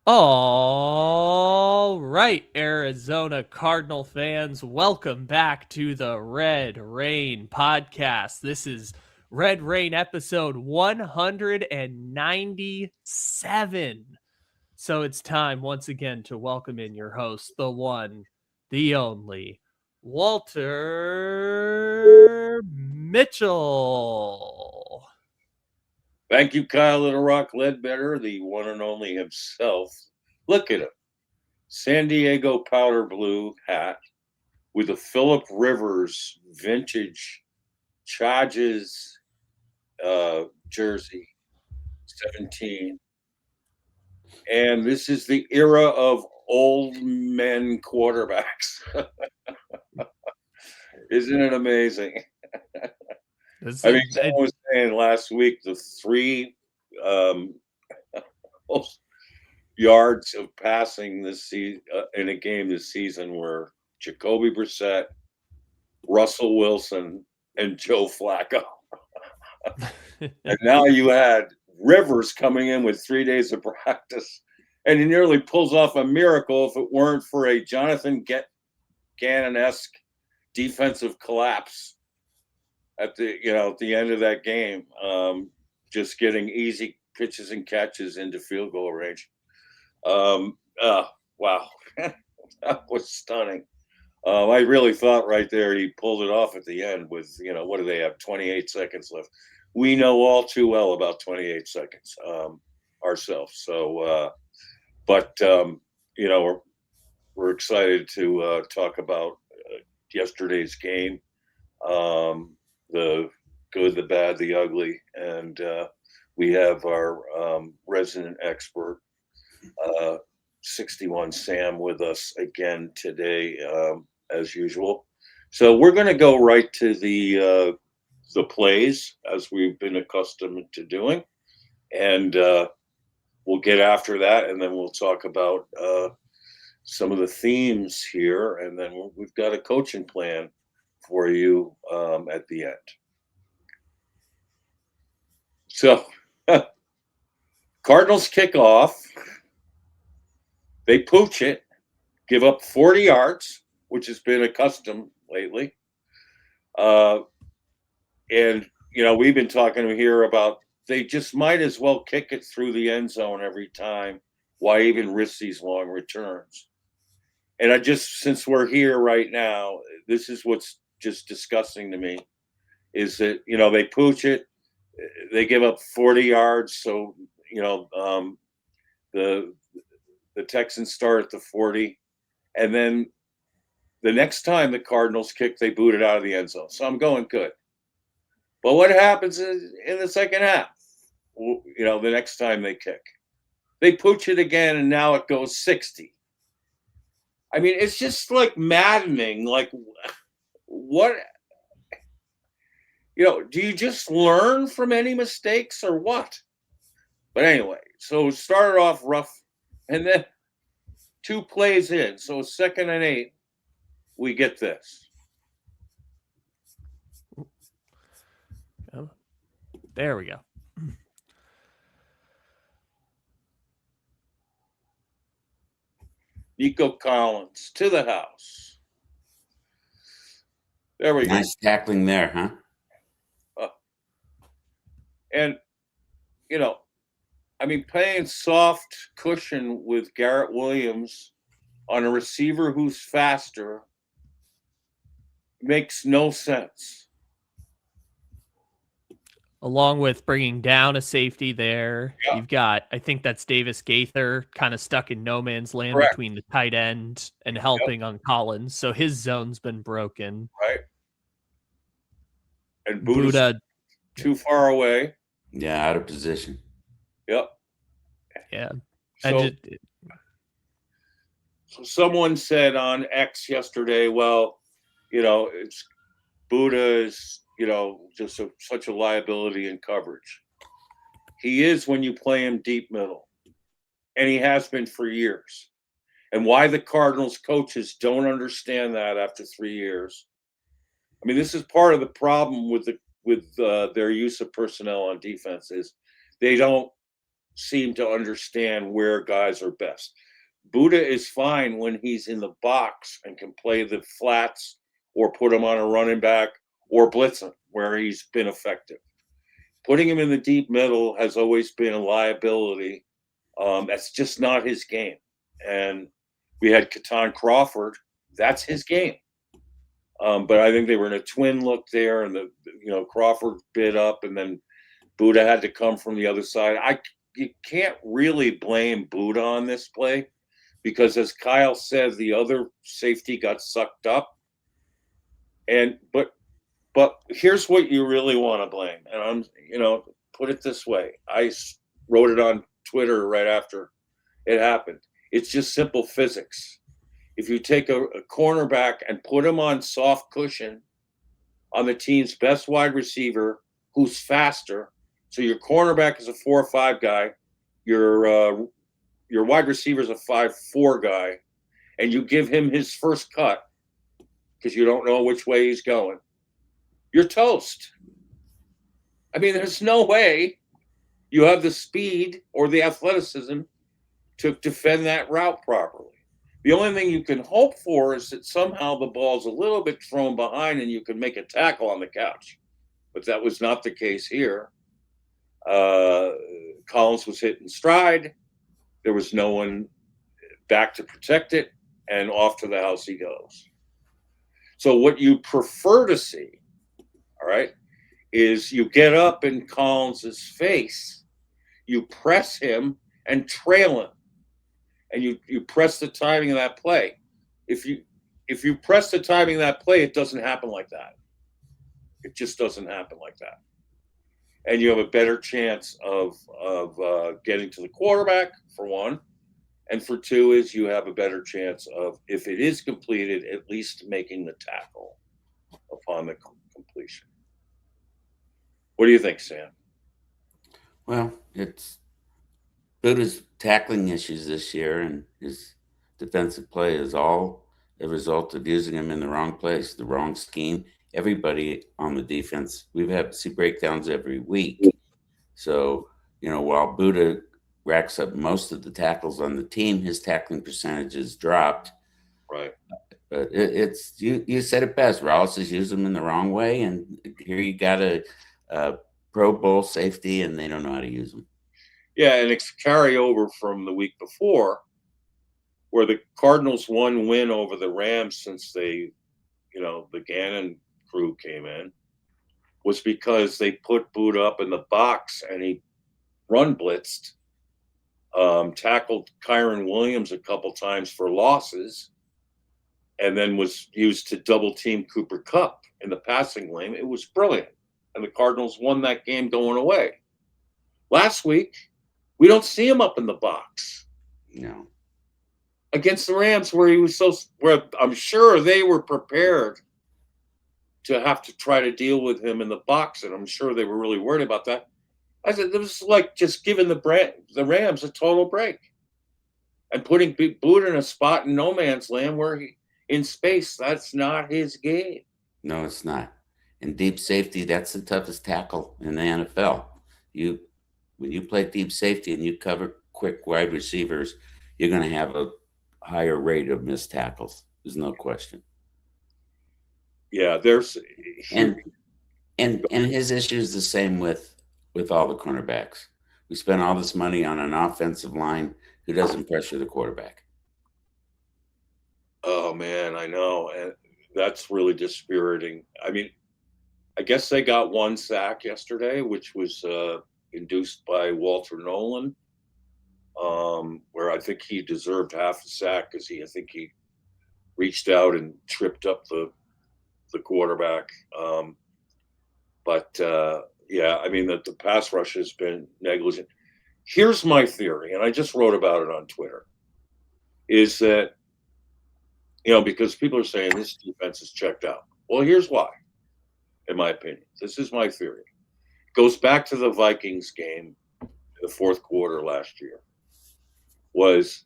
All right, Arizona Cardinal fans, welcome back to the Red Rain podcast. This is Red Rain episode 197. So it's time once again to welcome in your host, the one, the only, Walter Mitchell. Thank you, Kyle Little Rock Ledbetter, the one and only himself. Look at him. San Diego powder blue hat with a Phillip Rivers vintage Charges jersey, 17. And this is the era of old men quarterbacks. Isn't it amazing? This I mean, is, someone was saying last week the three um, yards of passing this season in a game this season were Jacoby Brissett, Russell Wilson, and Joe Flacco. And now you had Rivers coming in with 3 days of practice, and he nearly pulls off a miracle if it weren't for a Jonathan Gannon-esque defensive collapse at the end of that game. Just getting easy pitches and catches into field goal range. Wow, that was stunning. I really thought right there he pulled it off at the end with, what do they have, 28 seconds left. We know all too well about 28 seconds ourselves. So, we're excited to talk about yesterday's game, the good, the bad, the ugly, and we have our resident expert, 61 Sam, with us again today, as usual. So we're going to go right to the plays as we've been accustomed to doing, and we'll get after that, and then we'll talk about some of the themes here, and then we've got a coaching plan for you at the end. So, Cardinals kick off. They pooch it, give up 40 yards, which has been a custom lately. And, we've been talking here about they just might as well kick it through the end zone every time. Why even risk these long returns? And since we're here right now, this is what's just disgusting to me is that, they pooch it, they give up 40 yards. So, the Texans start at the 40, and then the next time the Cardinals kick, they boot it out of the end zone. So I'm going good. But what happens in the second half? The next time they kick, they pooch it again, and now it goes 60. I mean, it's just like maddening. Like, what? Do you just learn from any mistakes or what? But anyway, so it started off rough, and then 2 plays in, so 2nd and 8, we get this. There we go. Nico Collins to the house. There we go. Nice tackling there, huh? And, playing soft cushion with Garrett Williams on a receiver who's faster makes no sense. Along with bringing down a safety there, Yeah. You've got, I think that's Davis Gaither, kind of stuck in no man's land Correct. Between the tight end and helping on Collins. So his zone's been broken. Right. And Buddha too far away. Yeah, out of position. Yep. Yeah. So someone said on X yesterday, well, it's Buddha is, just such a liability in coverage. He is when you play him deep middle, and he has been for years. And why the Cardinals coaches don't understand that after 3 years. I mean, this is part of the problem with their use of personnel on defense is they don't seem to understand where guys are best. Buddha is fine when he's in the box and can play the flats or put him on a running back or blitz him where he's been effective. Putting him in the deep middle has always been a liability. That's just not his game. And we had Keaton Crawford. That's his game. But I think they were in a twin look there, and Crawford bit up, and then Buddha had to come from the other side. You can't really blame Buddha on this play because, as Kyle said, the other safety got sucked up. But here's what you really want to blame, and put it this way. I wrote it on Twitter right after it happened. It's just simple physics. If you take a cornerback and put him on soft cushion on the team's best wide receiver who's faster, so your cornerback is a 4-5 guy, your wide receiver is a 5-4 guy, and you give him his first cut because you don't know which way he's going, you're toast. I mean, there's no way you have the speed or the athleticism to defend that route properly. The only thing you can hope for is that somehow the ball's a little bit thrown behind and you can make a tackle on the couch. But that was not the case here. Collins was hit in stride. There was no one back to protect it, and off to the house he goes. So what you prefer to see, all right, is you get up in Collins's face, you press him and trail him. And you press the timing of that play. If you press the timing of that play, it doesn't happen like that. It just doesn't happen like that. And you have a better chance of getting to the quarterback, for one. And for two is you have a better chance of, if it is completed, at least making the tackle upon the completion. What do you think, Sam? Well, it's Buddha's tackling issues this year and his defensive play is all a result of using him in the wrong place, the wrong scheme. Everybody on the defense, we've had to see breakdowns every week. So, while Buddha racks up most of the tackles on the team, his tackling percentage has dropped. Right. But it's you said it best. Rollins has used them in the wrong way, and here you got a Pro Bowl safety, and they don't know how to use them. Yeah, and it's carryover from the week before, where the Cardinals' one win over the Rams since the Gannon crew came in was because they put Buddha up in the box and he run blitzed, tackled Kyron Williams a couple times for losses, and then was used to double team Cooper Kupp in the passing lane. It was brilliant, and the Cardinals won that game going away. Last week, we don't see him up in the box. No. Against the Rams, where I'm sure they were prepared to have to try to deal with him in the box, and I'm sure they were really worried about that. I said, it was like just giving the Rams a total break and putting Buddha in a spot in no man's land where in space, that's not his game. No, it's not. In deep safety, that's the toughest tackle in the NFL. When you play deep safety and you cover quick wide receivers, you're going to have a higher rate of missed tackles. There's no question. Yeah, and his issue is the same with all the cornerbacks. We spend all this money on an offensive line who doesn't pressure the quarterback. Oh man, I know, and that's really dispiriting. I mean, I guess they got one sack yesterday, which was induced by Walter Nolan, where I think he deserved half a sack because I think he reached out and tripped up the quarterback. Yeah, I mean, the pass rush has been negligent. Here's my theory, and I just wrote about it on Twitter, is that, because people are saying this defense is checked out. Well, here's why, in my opinion. This is my theory. It goes back to the Vikings game, the fourth quarter last year, was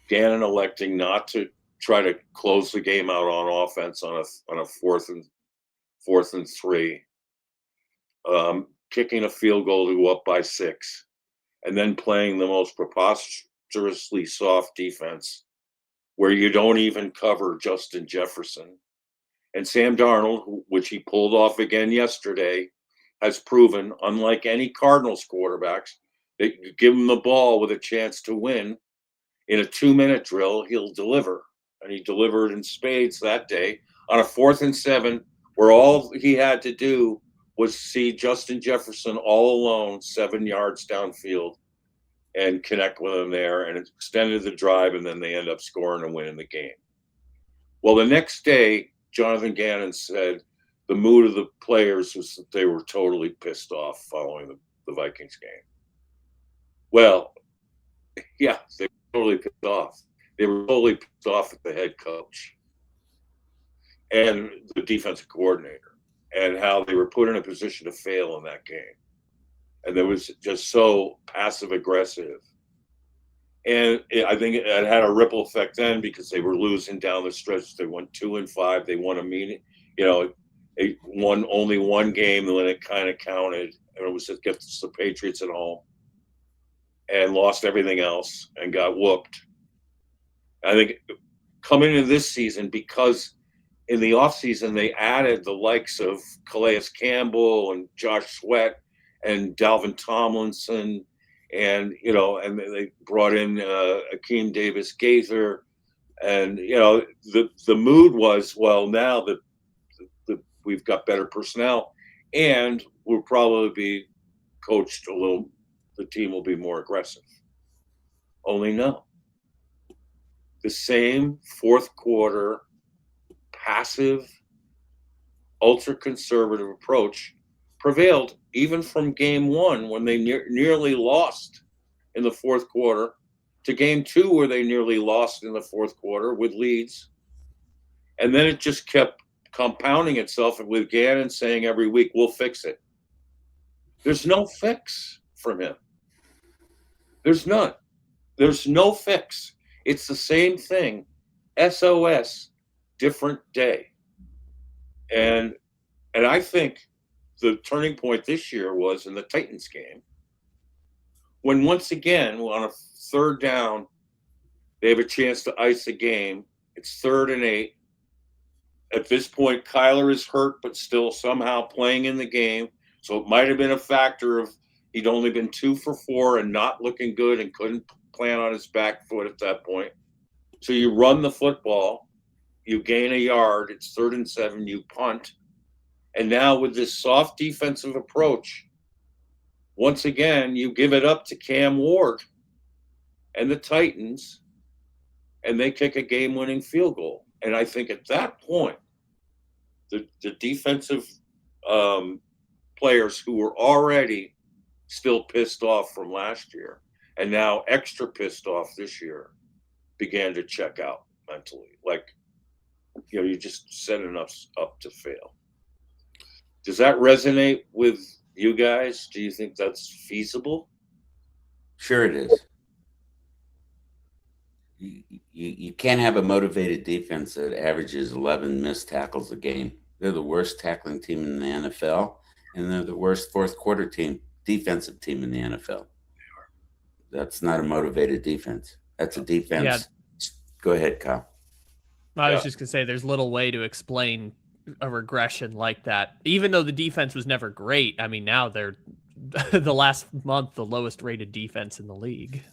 Gannon electing not to try to close the game out on offense on a fourth and 3, kicking a field goal to go up by 6, and then playing the most preposterously soft defense where you don't even cover Justin Jefferson. And Sam Darnold, which he pulled off again yesterday, has proven, unlike any Cardinals quarterbacks, that you give him the ball with a chance to win in a 2-minute drill, he'll deliver. And he delivered in spades that day on a 4th and 7, where all he had to do was see Justin Jefferson all alone 7 yards downfield and connect with him there, and it extended the drive, and then they end up scoring and winning the game. Well, the next day, Jonathan Gannon said the mood of the players was that they were totally pissed off following the Vikings game. Well, yeah, they were totally pissed off. They were totally pissed off at the head coach and the defensive coordinator and how they were put in a position to fail in that game. And it was just so passive-aggressive. And I think it had a ripple effect then because they were losing down the stretch. They went 2-5. They won they won only one game when it kind of counted. And it was against the Patriots at home and lost everything else and got whooped. I think coming into this season, because in the offseason they added the likes of Calais Campbell and Josh Sweat and Dalvin Tomlinson, and they brought in Akeem Davis Gaither, and the mood was, well, now that we've got better personnel, and we'll probably be coached a little. The team will be more aggressive. Only no. The same fourth quarter passive, ultra-conservative approach prevailed even from game one when they nearly lost in the fourth quarter to game two where they nearly lost in the fourth quarter with leads. And then it just kept compounding itself with Gannon saying every week, we'll fix it. There's no fix from him. There's none. There's no fix. It's the same thing. SOS, different day. And I think the turning point this year was in the Titans game when once again on a third down they have a chance to ice the game. It's 3rd and 8. At this point, Kyler is hurt but still somehow playing in the game, so it might have been a factor of he'd only been 2 for 4 and not looking good and couldn't plan on his back foot at that point. So you run the football, you gain a yard, it's 3rd and 7, you punt. And now with this soft defensive approach, once again, you give it up to Cam Ward and the Titans, and they kick a game-winning field goal. And I think at that point, the defensive players who were already still pissed off from last year and now extra pissed off this year began to check out mentally. Like, you're just setting us up to fail. Does that resonate with you guys? Do you think that's feasible? Sure it is. You can't have a motivated defense that averages 11 missed tackles a game. They're the worst tackling team in the NFL, and they're the worst fourth quarter defensive team in the NFL. That's not a motivated defense. That's a defense. Yeah. Go ahead, Kyle. I was just going to say there's little way to explain a regression like that, even though the defense was never great. I mean, now they're the last month the lowest rated defense in the league.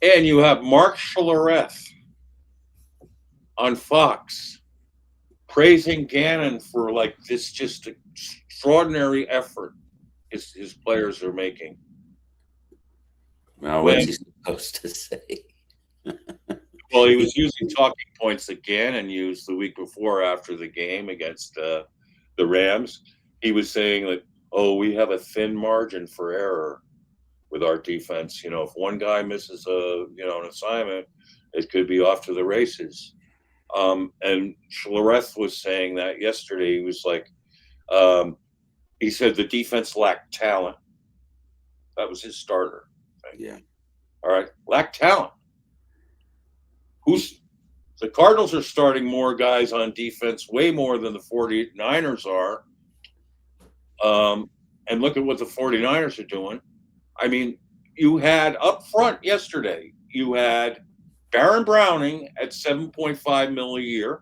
And you have Mark Schlereth on Fox praising Gannon for like this just extraordinary effort his players are making. Well, what's he supposed to say? Well, he was using talking points that Gannon used the week before after the game against the Rams. He was saying that, we have a thin margin for error with our defense. If one guy misses an assignment, it could be off to the races. And Schlereth was saying that yesterday. He was like, he said the defense lacked talent. That was his starter. Yeah. All right. Lacked talent. The Cardinals are starting more guys on defense, way more than the 49ers are. And look at what the 49ers are doing. I mean, you had up front yesterday, you had Baron Browning at $7.5 million a year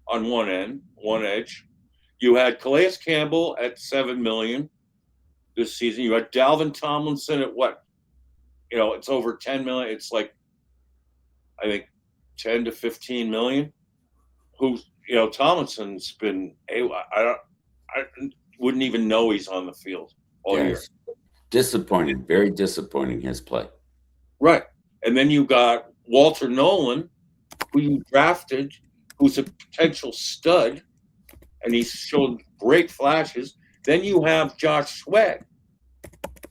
on one edge. You had Calais Campbell at $7 million this season. You had Dalvin Tomlinson at what? It's over $10 million. It's like, I think, 10 to 15 million. Tomlinson's been I wouldn't even know he's on the field all year. Disappointing, very disappointing his play. Right. And then you got Walter Nolan, who you drafted, who's a potential stud, and he's shown great flashes. Then you have Josh Sweat,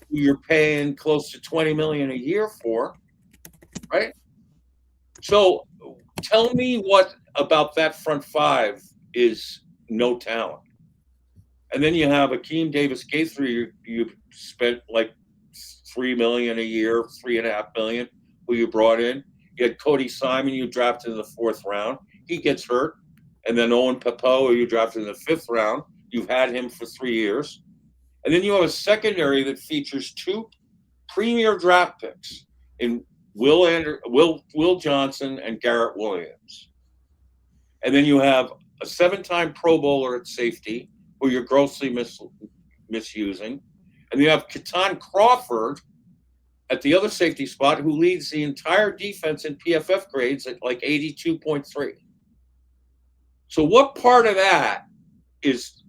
who you're paying close to $20 million a year for, right? So tell me what about that front five is no talent. And then you have Akeem Davis-Gaither, you spent like $3 million a year, $3.5 million, who you brought in. You had Cody Simon, you drafted in the 4th round. He gets hurt. And then Owen Papo, who you drafted in the 5th round. You've had him for 3 years. And then you have a secondary that features 2 premier draft picks in Will Johnson and Garrett Williams. And then you have a 7-time Pro Bowler at safety, who you're grossly misusing. And you have Keaton Crawford at the other safety spot, who leads the entire defense in PFF grades at like 82.3. So what part of that is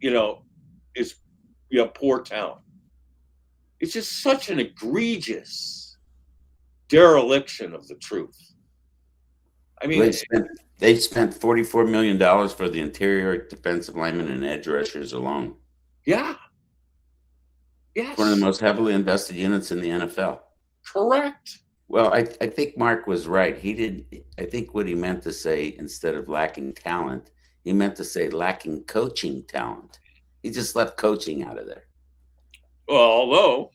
poor talent? It's just such an egregious dereliction of the truth. I mean, they've spent $44 million for the interior defensive linemen and edge rushers alone. Yeah. Yes. One of the most heavily invested units in the NFL. Correct. Well, I think Mark was right. I think what he meant to say, instead of lacking talent, he meant to say lacking coaching talent. He just left coaching out of there. Well, although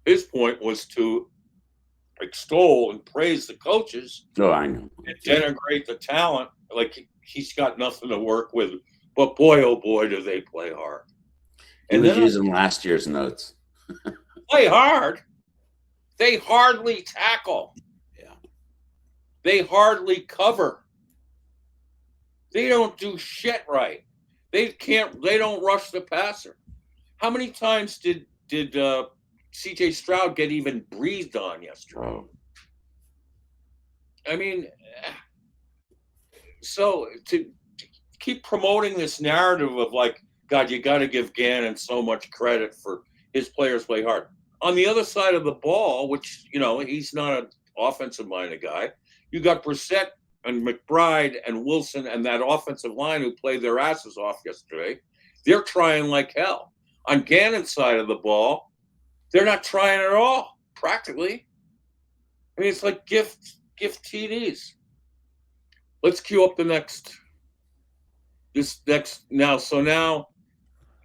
his point was to extol and praise the coaches. Oh, I know. And denigrate the talent, like he's got nothing to work with. But boy, oh boy, do they play hard. He was using last year's notes. Play hard. They hardly tackle. Yeah. They hardly cover. They don't do shit right. They don't rush the passer. How many times did CJ Stroud get even breathed on yesterday? Oh. I mean, so to keep promoting this narrative of like, God, you got to give Gannon so much credit for his players play hard. On the other side of the ball, which, he's not an offensive-minded guy, you got Brissett and McBride and Wilson and that offensive line who played their asses off yesterday. They're trying like hell. On Gannon's side of the ball, they're not trying at all, practically. I mean, it's like gift TDs. Let's cue up now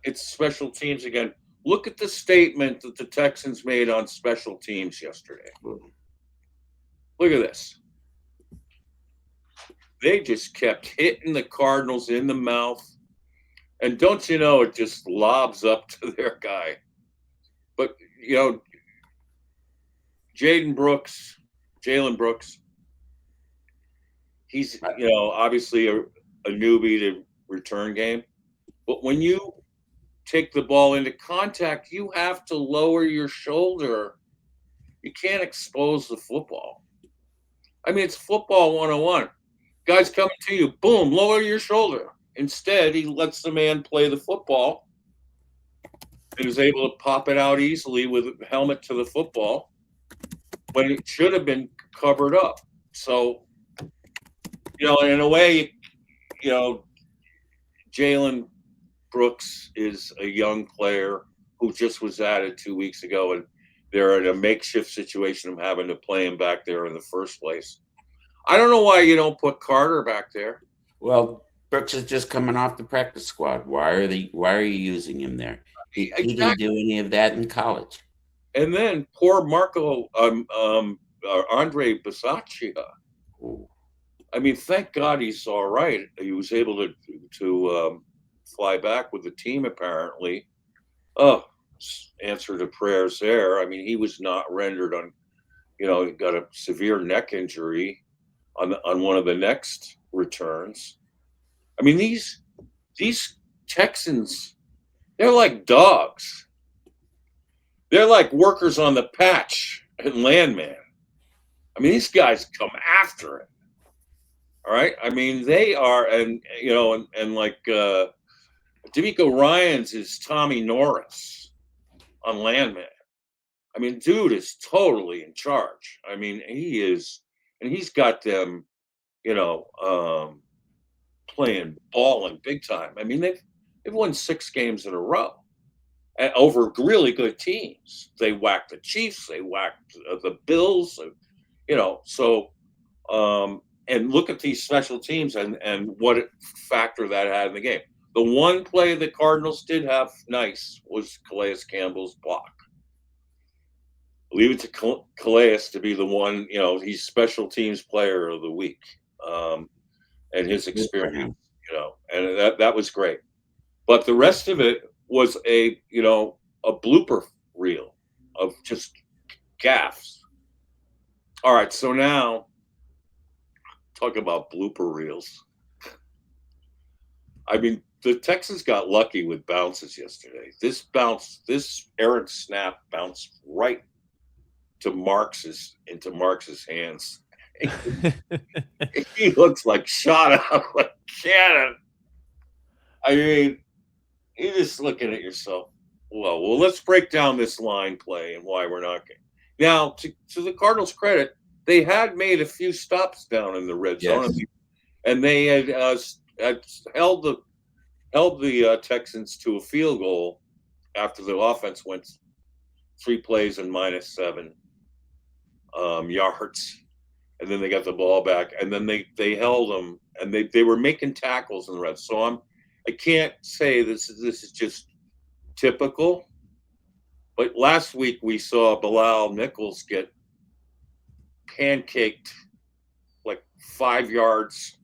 it's special teams again. Look at the statement that the Texans made on special teams yesterday. Look at this. They just kept hitting the Cardinals in the mouth. And don't you know, it just lobs up to their guy. But, Jalen Brooks, he's, obviously a newbie to return game. But when you take the ball into contact, you have to lower your shoulder. You can't expose the football. I mean, it's football 101. Guys coming to you, boom, lower your shoulder. Instead, he lets the man play the football. He was able to pop it out easily with a helmet to the football when it should have been covered up. So, in a way, Jalen Brooks is a young player who just was added 2 weeks ago, and they're in a makeshift situation of having to play him back there in the first place. I don't know why you don't put Carter back there. Well, Brooks is just coming off the practice squad. Why are you using him there? He didn't do any of that in college. And then poor Andre Bisaccia. I mean, thank God he's all right. He was able to fly back with the team, apparently. Oh, answer to prayers there. I mean, he was not rendered on, he got a severe neck injury on one of the next returns. I mean, these Texans, they're like dogs. They're like workers on the patch and landman. I mean, these guys come after it. All right. I mean, they are, and like D'Amico Ryans is Tommy Norris on landman. I mean, dude is totally in charge. I mean, he is, and he's got them, playing ball in big time. I mean, they've won 6 games in a row over really good teams. They whacked the Chiefs, they whacked the Bills, so and look at these special teams and what factor that had in the game. The one play the Cardinals did have nice was Calais Campbell's block. Leave it to Calais to be the one, he's special teams player of the week, and his experience, and that was great. But the rest of it was a blooper reel of just gaffes. All right, so now talk about blooper reels. I mean, the Texans got lucky with bounces yesterday. This errant snap bounced right into Marx's hands. He looks like shot out like a cannon. I mean, you're just looking at yourself. Well, let's break down this line play and why we're not getting. Now, to the Cardinals' credit, they had made a few stops down in the red zone, and they had held the Texans to a field goal after the offense went 3 plays and -7 yards, and then they got the ball back, and then they held them, and they were making tackles in the red. So I can't say this is just typical, but last week we saw Bilal Nichols get pancaked like 5 yards,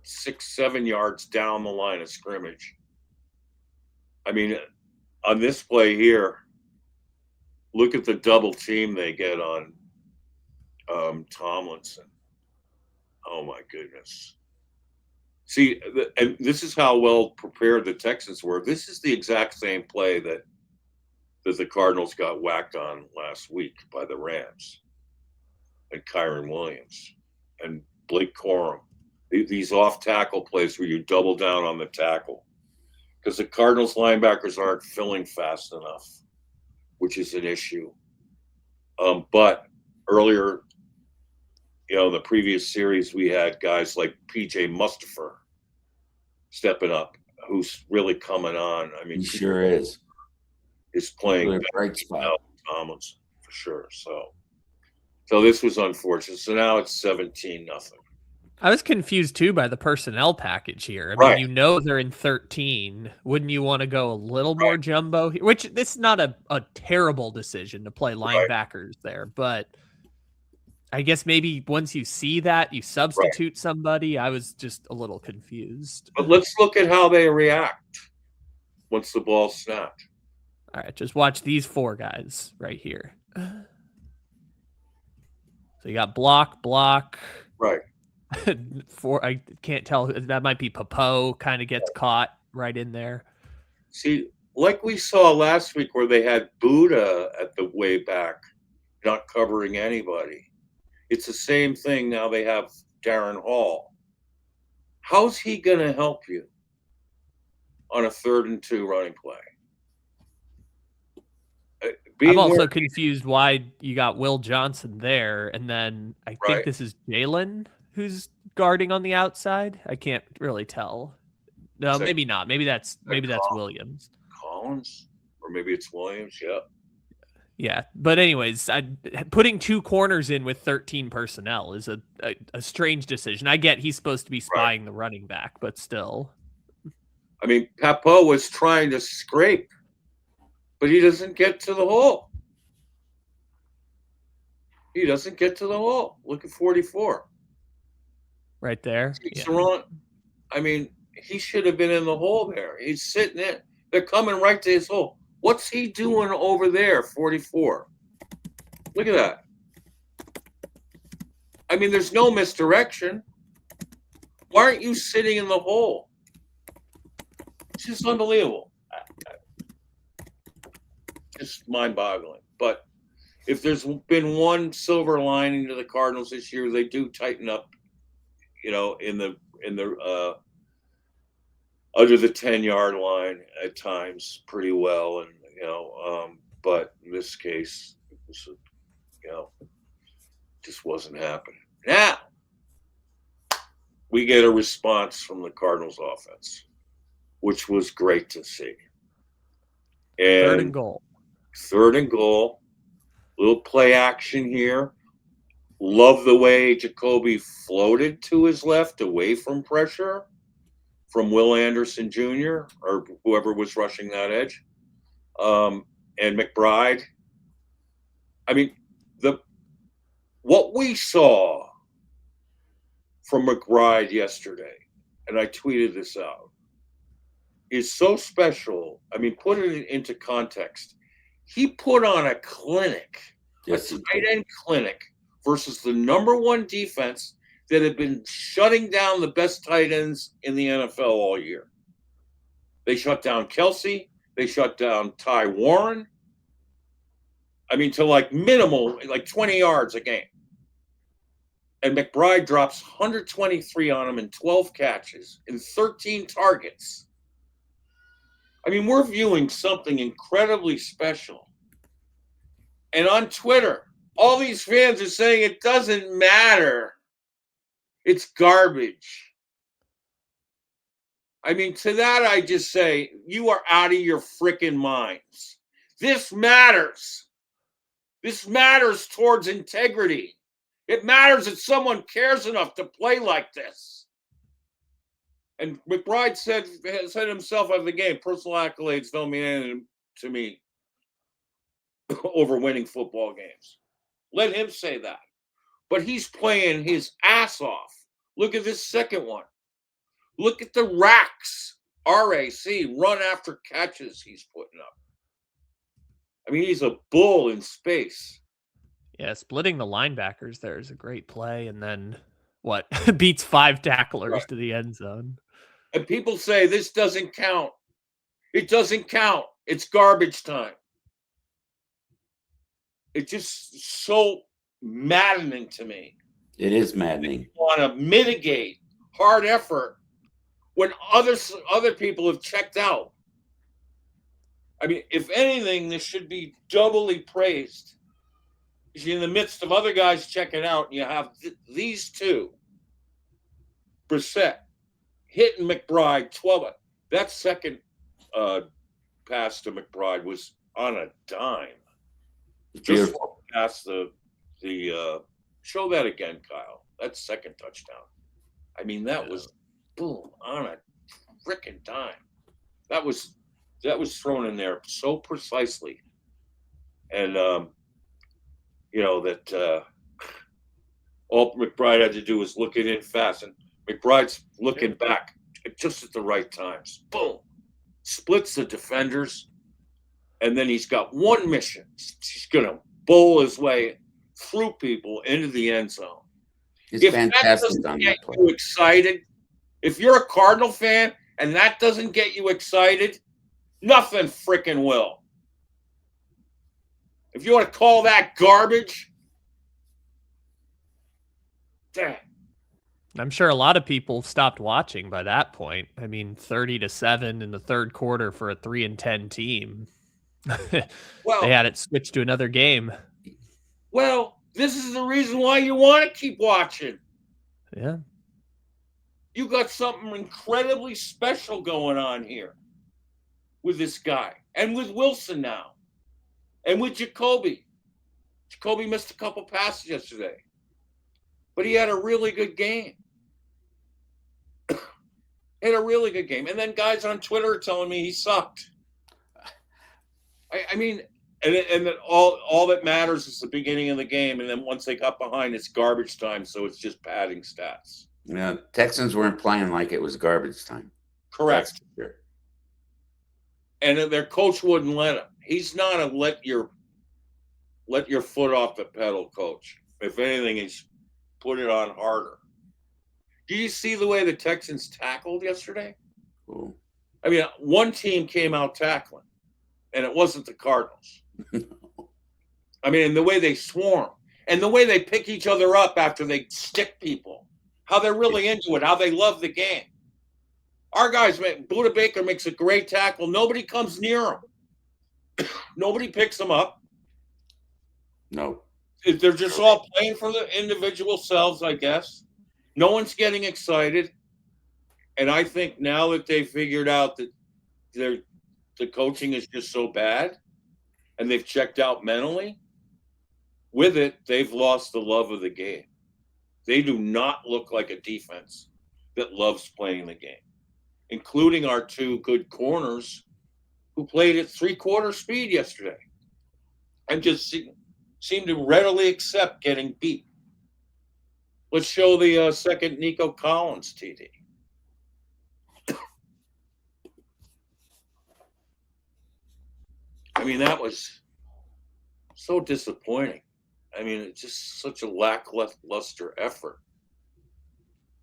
6-7 yards down the line of scrimmage. I mean, on this play here, look at the double team they get on Tomlinson. Oh my goodness. See, and this is how well prepared the Texans were. This is the exact same play that the Cardinals got whacked on last week by the Rams and Kyron Williams and Blake Corum. These off-tackle plays where you double down on the tackle because the Cardinals linebackers aren't filling fast enough, which is an issue. But earlier, in the previous series, we had guys like P.J. Mustipher stepping up, who's really coming on. I mean, he sure is playing really bright spot. Tomlinson for sure. So this was unfortunate. So now it's 17-0. I was confused too by the personnel package here. I mean, they're in 13. Wouldn't you want to go a little more jumbo here? Which this is not a terrible decision to play linebackers there, but I guess maybe once you see that, you substitute somebody. I was just a little confused. But let's look at how they react once the ball's snapped. All right, just watch these 4 guys right here. So you got block. Right. 4, I can't tell. That might be Popo, kind of gets caught right in there. See, like we saw last week where they had Buddha at the way back, not covering anybody. It's the same thing now. They have Darren Hall. How's he going to help you on a 3rd and 2 running play? I'm also confused why you got Will Johnson there, and then I think this is Jalen who's guarding on the outside. I can't really tell. No, maybe not. Maybe that's Williams. Collins, or maybe it's Williams. Yeah. Yeah, but anyways, putting 2 corners in with 13 personnel is a strange decision. I get he's supposed to be spying the running back, but still. I mean, Papo was trying to scrape, but he doesn't get to the hole. He doesn't get to the hole. Look at 44. Right there. I mean, he should have been in the hole there. He's sitting in. They're coming right to his hole. What's he doing over there, 44? Look at that. I mean, there's no misdirection. Why aren't you sitting in the hole? It's just unbelievable. Just mind-boggling. But if there's been one silver lining to the Cardinals this year, they do tighten up, in the under the 10-yard line at times pretty well, and but in this case, it was, just wasn't happening. Now we get a response from the Cardinals offense, which was great to see. And Third and goal. Third and goal. Little play action here. Love the way Jacoby floated to his left away from pressure from Will Anderson Jr. or whoever was rushing that edge. And McBride. I mean, what we saw from McBride yesterday, and I tweeted this out, is so special. I mean, put it into context. He put on a clinic, a tight end clinic, versus the number one defense that had been shutting down the best tight ends in the NFL all year. They shut down Kelsey. They shut down Ty Warren. I mean, to like minimal, like 20 yards a game. And McBride drops 123 on him in 12 catches and 13 targets. I mean, we're viewing something incredibly special. And on Twitter, all these fans are saying it doesn't matter. It's garbage. I mean, to that I just say, you are out of your freaking minds. This matters. This matters towards integrity. It matters that someone cares enough to play like this. And McBride said himself after the game, personal accolades don't mean anything to me over winning football games. Let him say that. But he's playing his ass off. Look at this second one. Look at the racks, RAC, run after catches he's putting up. I mean, he's a bull in space. Yeah, splitting the linebackers there is a great play. And then beats 5 tacklers to the end zone. And people say this doesn't count. It doesn't count. It's garbage time. It's just so maddening to me. It is maddening. You want to mitigate hard effort when other people have checked out. I mean, if anything, this should be doubly praised. You're in the midst of other guys checking out, and you have these two. Brissett hitting McBride 12. That second pass to McBride was on a dime. Just past the show that again, Kyle. That second touchdown. I mean, that was boom on a frickin' dime. That was thrown in there so precisely, and that all McBride had to do was look it in fast, and McBride's looking back just at the right times. Boom, splits the defenders, and then he's got one mission. He's gonna bowl his way through people into the end zone. It's fantastic. That doesn't get you excited, if you're a Cardinal fan and that doesn't get you excited, nothing freaking will. If you want to call that garbage, damn. I'm sure a lot of people stopped watching by that point. I mean, 30-7 in the third quarter for a 3-10 team. Well, they had it switched to another game. Well, this is the reason why you want to keep watching. Yeah. You got something incredibly special going on here with this guy and with Wilson now and with Jacoby. Jacoby missed a couple passes yesterday, but he had a really good game. Had a really good game. And then guys on Twitter are telling me he sucked. I mean, and that all that matters is the beginning of the game, and then once they got behind, it's garbage time, so it's just padding stats. Yeah, Texans weren't playing like it was garbage time. Correct. And their coach wouldn't let him. he's not a let your foot off the pedal coach. If anything, he's put it on harder. Do you see the way the Texans tackled yesterday? Cool. I mean, one team came out tackling, and it wasn't the Cardinals. I mean, the way they swarm and the way they pick each other up after they stick people, how they're really into it, how they love the game. Our guys, Buda Baker makes a great tackle. Nobody comes near him. Nobody picks him up. No. They're just all playing for the individual selves, I guess. No one's getting excited. And I think now that they figured out that the coaching is just so bad and they've checked out mentally, with it, they've lost the love of the game. They do not look like a defense that loves playing the game, including our two good corners who played at three-quarter speed yesterday and just seem to readily accept getting beat. Let's show the second Nico Collins TD. I mean, that was so disappointing. I mean, it's just such a lackluster effort.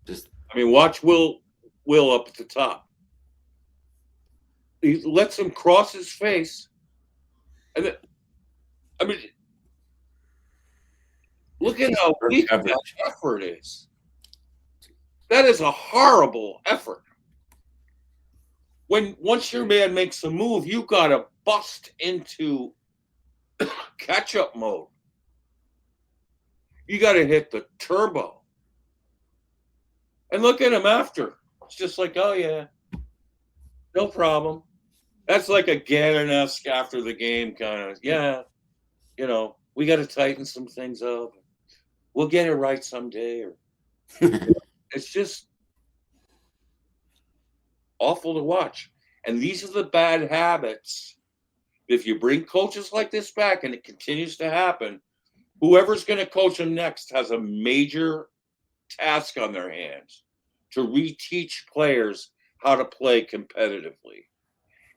I mean, watch Will up at the top. He lets him cross his face. And then, I mean, look at how weak that effort is. That is a horrible effort. Once your man makes a move, you got to bust into catch-up mode. You got to hit the turbo. And look at him after. It's just like, oh, yeah, no problem. That's like a Gannon-esque after the game kind of, yeah, we got to tighten some things up. We'll get it right someday. It's just awful to watch. And these are the bad habits. If you bring coaches like this back and it continues to happen, whoever's going to coach them next has a major task on their hands to reteach players how to play competitively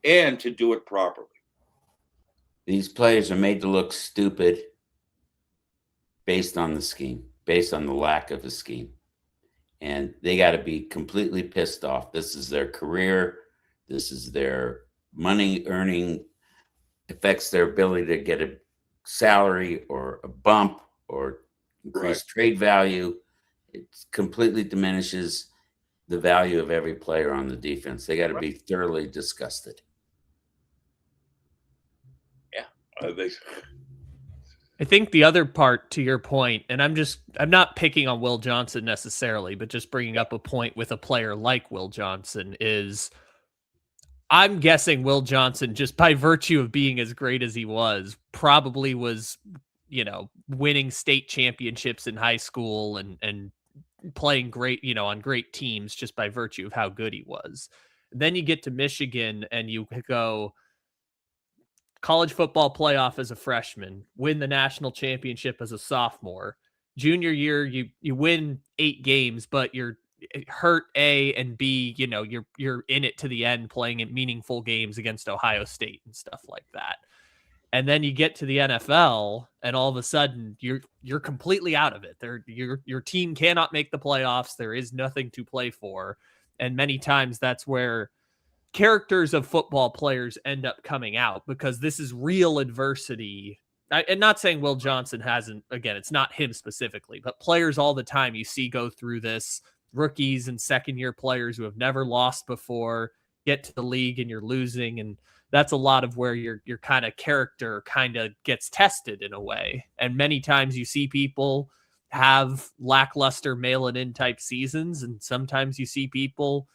and to do it properly. These players are made to look stupid based on the scheme, based on the lack of a scheme. And they got to be completely pissed off. This is their career. This is their money earning, affects their ability to get a salary or a bump or increase trade value. It completely diminishes the value of every player on the defense. They got to be thoroughly disgusted. Yeah. I think the other part to your point, and I'm not picking on Will Johnson necessarily, but just bringing up a point with a player like Will Johnson is I'm guessing Will Johnson, just by virtue of being as great as he was, probably was, winning state championships in high school and playing great, on great teams just by virtue of how good he was. Then you get to Michigan and you go college football playoff as a freshman, win the national championship as a sophomore. Junior year, you win 8 games, but you're hurt A and B, you're in it to the end playing in meaningful games against Ohio State and stuff like that. And then you get to the NFL and all of a sudden you're completely out of it. Your team cannot make the playoffs. There is nothing to play for. And many times that's where characters of football players end up coming out, because this is real adversity. And not saying Will Johnson hasn't, again, it's not him specifically, but players all the time you see go through this. Rookies and second-year players who have never lost before get to the league and you're losing, and that's a lot of where your kind of character kind of gets tested in a way. And many times you see people have lackluster mail-it-in type seasons, and sometimes you see people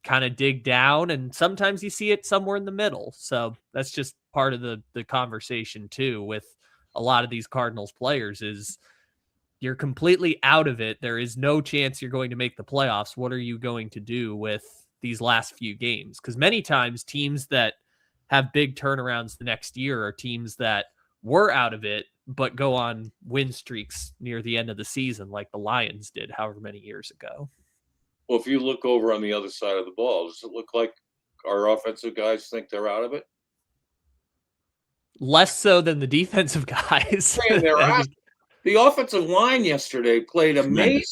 kind of dig down, and sometimes you see it somewhere in the middle. So that's just part of the conversation too with a lot of these Cardinals players is you're completely out of it. There is no chance you're going to make the playoffs. What are you going to do with these last few games? Because many times teams that have big turnarounds the next year are teams that were out of it, but go on win streaks near the end of the season, like the Lions did however many years ago. Well, if you look over on the other side of the ball, does it look like our offensive guys think they're out of it? Less so than the defensive guys. Man, the offensive line yesterday played amazing.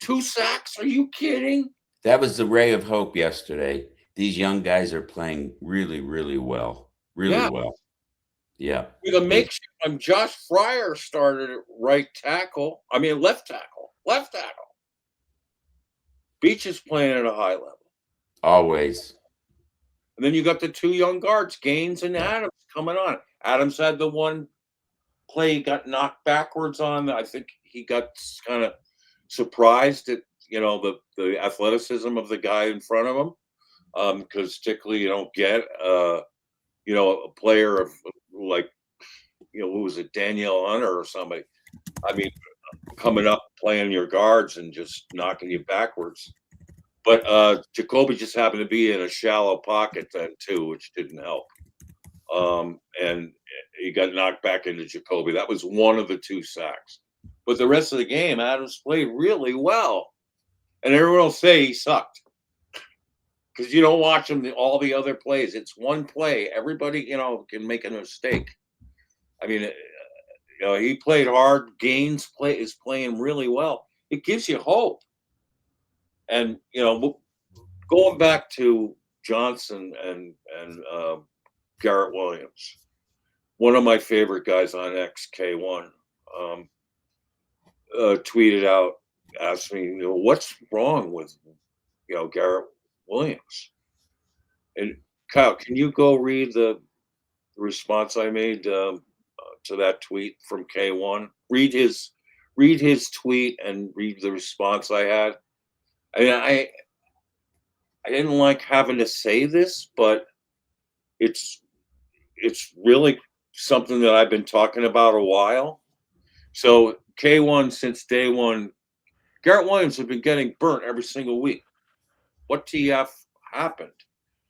2 sacks? Are you kidding? That was the ray of hope yesterday. These young guys are playing really, really well. Really well. Yeah. With a makeshift, Josh Fryer started at left tackle. Left tackle. Beach is playing at a high level. Always. And then you got the 2 young guards, Gaines and Adams, coming on. Adams had the one play he got knocked backwards on. I think he got kind of surprised at the athleticism of the guy in front of him, because typically you don't get a player of like who was it, Danielle Hunter or somebody. I mean, coming up playing your guards and just knocking you backwards. But Jacoby just happened to be in a shallow pocket then too, which didn't help. And he got knocked back into Jacoby. That was one of the 2 sacks. But the rest of the game, Adams played really well. And everyone will say he sucked because you don't watch him all the other plays. It's one play. Everybody, can make a mistake. I mean, he played hard. Gaines is playing really well. It gives you hope. And going back to Johnson and Garrett Williams, one of my favorite guys on XK1, tweeted out, asked me, what's wrong with Garrett Williams? And Kyle, can you go read the response I made to that tweet from K1? Read his tweet and read the response I had. I mean, I didn't like having to say this, but it's really something that I've been talking about a while. So K1, since day one, Garrett Williams has been getting burnt every single week. What TF happened?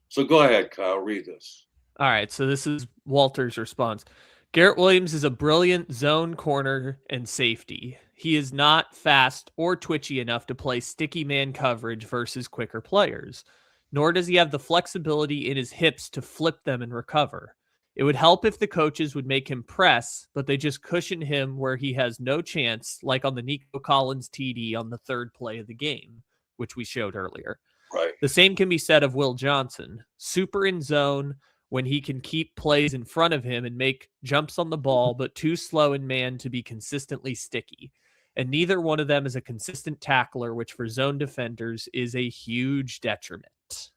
So go ahead, Kyle, read this. All right, so this is Walter's response. Garrett Williams is a brilliant zone corner and safety. He is not fast or twitchy enough to play sticky man coverage versus quicker players, nor does he have the flexibility in his hips to flip them and recover. It would help if the coaches would make him press, but they just cushion him where he has no chance, like on the Nico Collins TD on the 3rd play of the game, which we showed earlier. Right. The same can be said of Will Johnson. Super in zone when he can keep plays in front of him and make jumps on the ball, but too slow in man to be consistently sticky. And neither one of them is a consistent tackler, which for zone defenders is a huge detriment.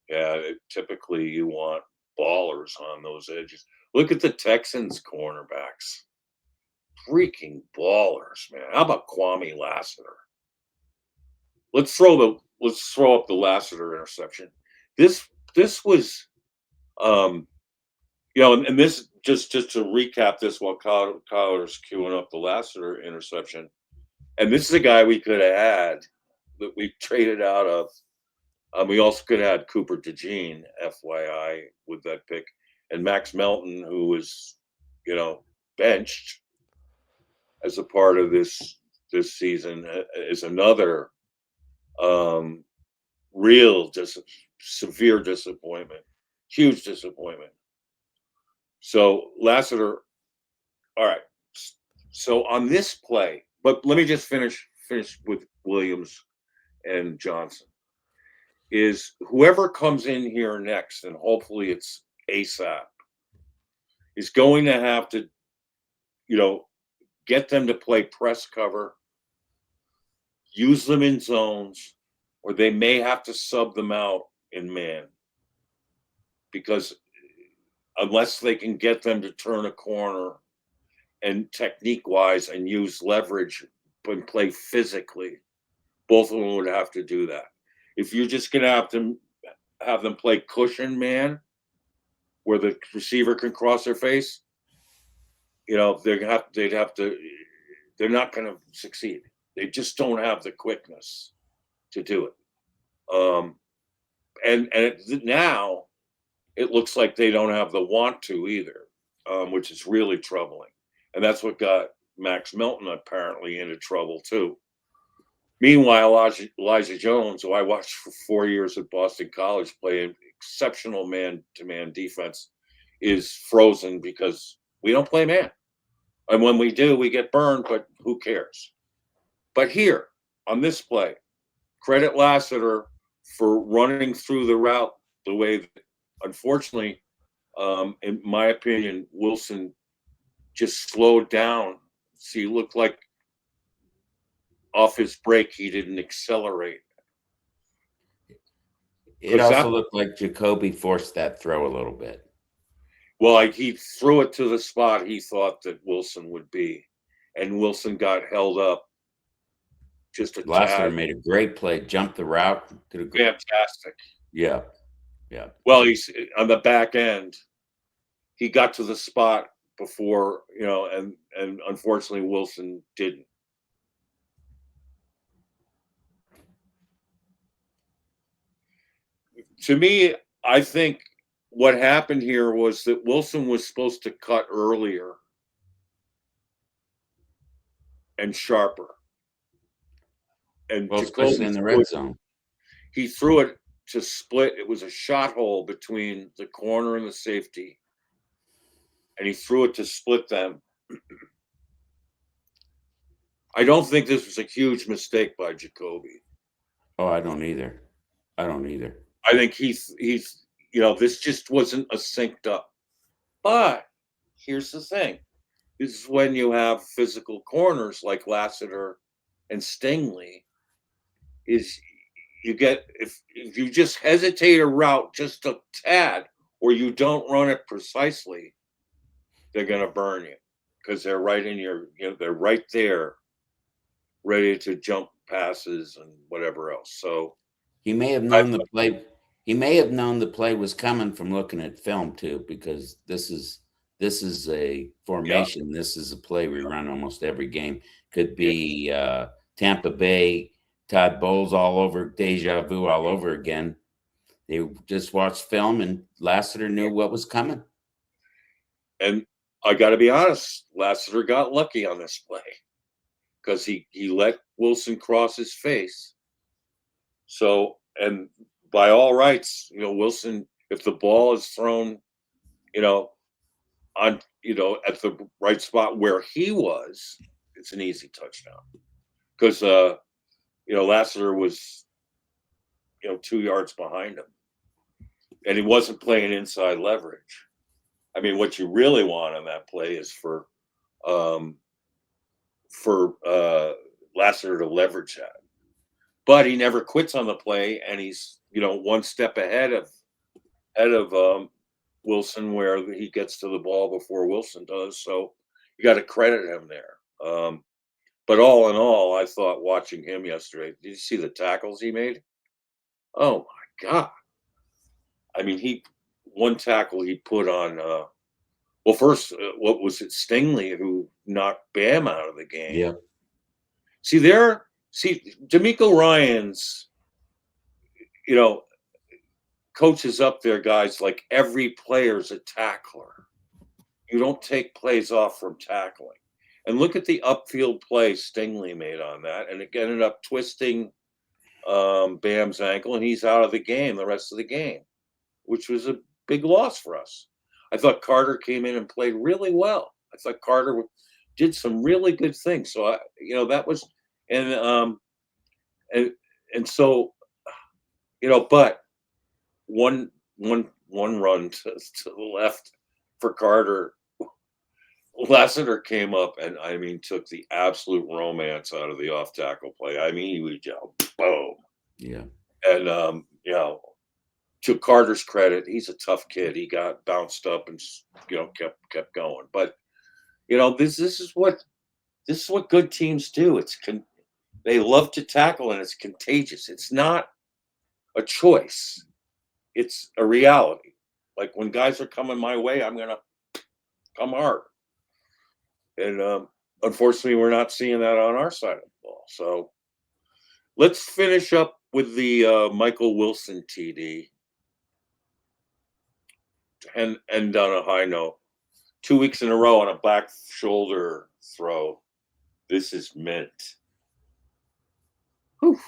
Yeah, typically you want ballers on those edges. Look at the Texans cornerbacks. Freaking ballers, man. How about Kwame Lassiter? Let's throw up the Lassiter interception. This was and this just to recap this while Kyler's queuing up the Lassiter interception. And this is a guy we could have had that we traded out of. We also could have had Cooper DeJean, FYI, with that pick, and Max Melton, who was, benched as a part of this season, is another real severe disappointment, huge disappointment. So Lassiter, all right. So on this play, but let me just finish with Williams and Johnson. Is whoever comes in here next, and hopefully it's ASAP, is going to have to, get them to play press cover, use them in zones, or they may have to sub them out in man. Because unless they can get them to turn a corner and technique-wise and use leverage and play physically, both of them would have to do that. If you're just going to have them play cushion man, where the receiver can cross their face, they'd have to. They're not going to succeed. They just don't have the quickness to do it. Now it looks like they don't have the want to either, which is really troubling. And that's what got Max Melton apparently into trouble too. Meanwhile, Elijah Jones, who I watched for 4 years at Boston College, play exceptional man-to-man defense is frozen because we don't play man. And when we do, we get burned, but who cares? But here, on this play, credit Lassiter for running through the route the way that, unfortunately, in my opinion, Wilson just slowed down. See, he looked like off his break, he didn't accelerate. It also looked like Jacoby forced that throw a little bit. Well, he threw it to the spot he thought that Wilson would be, and Wilson got held up just a Lassiter tad. made a great play, jumped the route. Fantastic. Yeah. Well, he's on the back end. He got to the spot before, and unfortunately Wilson didn't. To me, I think what happened here was that Wilson was supposed to cut earlier and sharper. And well, especially in the red zone. He threw it to split. It was a shot hole between the corner and the safety. And he threw it to split them. I don't think this was a huge mistake by Jacoby. Oh, I don't either. I think he's this just wasn't a synced up. But here's the thing. This is when you have physical corners like Lassiter and Stingley, is you get if you just hesitate a route just a tad or you don't run it precisely, they're gonna burn you because they're right in your they're right there ready to jump passes and whatever else. So he may have known the play. He may have known the play was coming from looking at film too, because this is a formation. Yeah. This is a play we run almost every game. Could be Tampa Bay, Todd Bowles all over, deja vu all over again. They just watched film and Lassiter knew what was coming. And I got to be honest, Lassiter got lucky on this play because he let Wilson cross his face. So, and by all rights, Wilson, if the ball is thrown, on, at the right spot where he was, it's an easy touchdown. Because, Lassiter was, 2 yards behind him. And he wasn't playing inside leverage. I mean, what you really want on that play is for Lassiter to leverage that. But he never quits on the play, and he's one step ahead of Wilson, where he gets to the ball before Wilson does. So you got to credit him there. But all in all, I thought watching him yesterday. Did you see the tackles he made? Oh my God! I mean, one tackle he put on. Well, first, what was it? Stingley, who knocked Bam out of the game. Yeah. DeMeco Ryans, coaches up there guys like every player's a tackler. You don't take plays off from tackling. And look at the upfield play Stingley made on that, and it ended up twisting Bam's ankle, and he's out of the game the rest of the game, which was a big loss for us. I thought Carter came in and played really well. I thought Carter did some really good things. So that was, and so, but one run to the left for Carter, Lassiter came up and took the absolute romance out of the off tackle play. I mean, he would yell, boom. Yeah. And to Carter's credit, he's a tough kid. He got bounced up and kept going. But this is what good teams do. They love to tackle, and it's contagious. It's not a choice. It's a reality. Like when guys are coming my way, I'm gonna come hard. And unfortunately, we're not seeing that on our side of the ball. So let's finish up with the Michael Wilson TD. And end on a high note. 2 weeks in a row on a back shoulder throw. This is mint. Whew.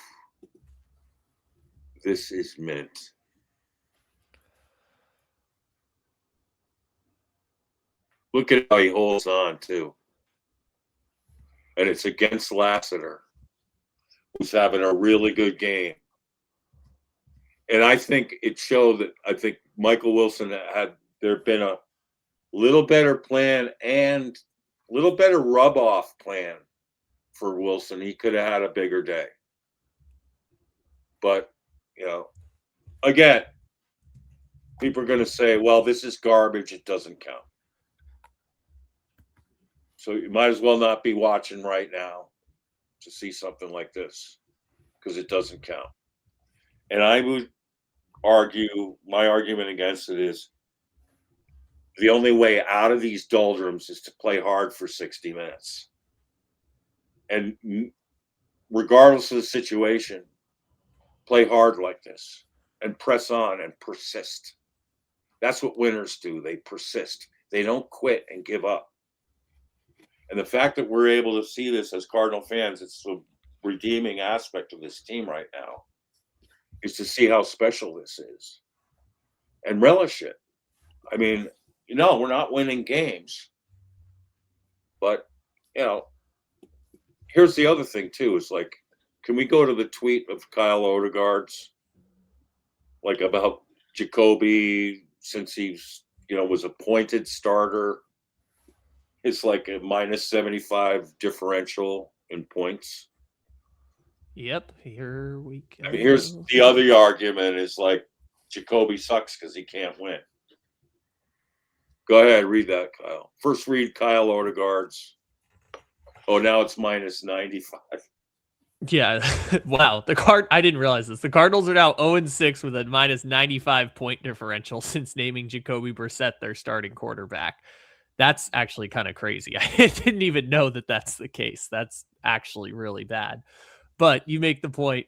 This is mint. Look at how he holds on, too. And it's against Lassiter, who's having a really good game. And I think it showed that I think Michael Wilson had there been a little better plan and a little better rub-off plan for Wilson. He could have had a bigger day. But, again, people are going to say, well, this is garbage. It doesn't count. So you might as well not be watching right now to see something like this because it doesn't count. And I would argue, my argument against it is the only way out of these doldrums is to play hard for 60 minutes. And regardless of the situation, play hard like this and press on and persist. That's what winners do. They persist. They don't quit and give up. And the fact that we're able to see this as Cardinal fans, it's a redeeming aspect of this team right now, is to see how special this is and relish it. I mean, we're not winning games. But, here's the other thing, too, is like, can we go to the tweet of Kyle Odegaard's, like about Jacoby since he's, was appointed starter? It's like a minus 75 differential in points. Yep, here we go. I mean, here's the other argument is like Jacoby sucks because he can't win. Go ahead, read that, Kyle. First read Kyle Odegaard's. Oh, now it's minus 95. Yeah, wow. I didn't realize this. The Cardinals are now 0-6 with a minus 95 point differential since naming Jacoby Brissett their starting quarterback. That's actually kind of crazy. I didn't even know that that's the case. That's actually really bad. But you make the point.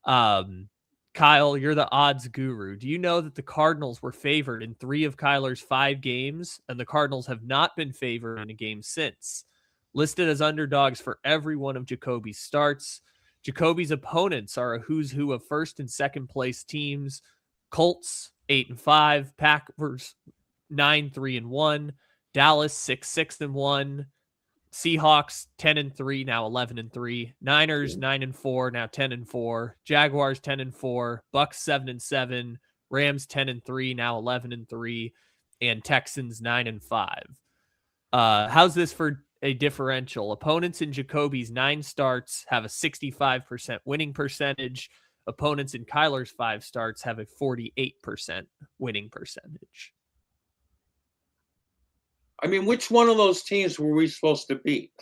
Kyle, you're the odds guru. Do you know that the Cardinals were favored in 3 of Kyler's 5 games, and the Cardinals have not been favored in a game since? Listed as underdogs for every one of Jacoby's starts. Jacoby's opponents are a who's who of first and second place teams. Colts 8-5, Packers 9-3-1, Dallas 6-6-1, Seahawks 10-3, now 11-3, Niners 9-4, now 10-4, Jaguars 10-4, Bucks 7-7, Rams 10-3, now 11-3, and Texans 9-5. How's this for a differential? Opponents in Jacoby's 9 starts have a 65% winning percentage. Opponents in Kyler's 5 starts have a 48% winning percentage. I mean, which one of those teams were we supposed to beat?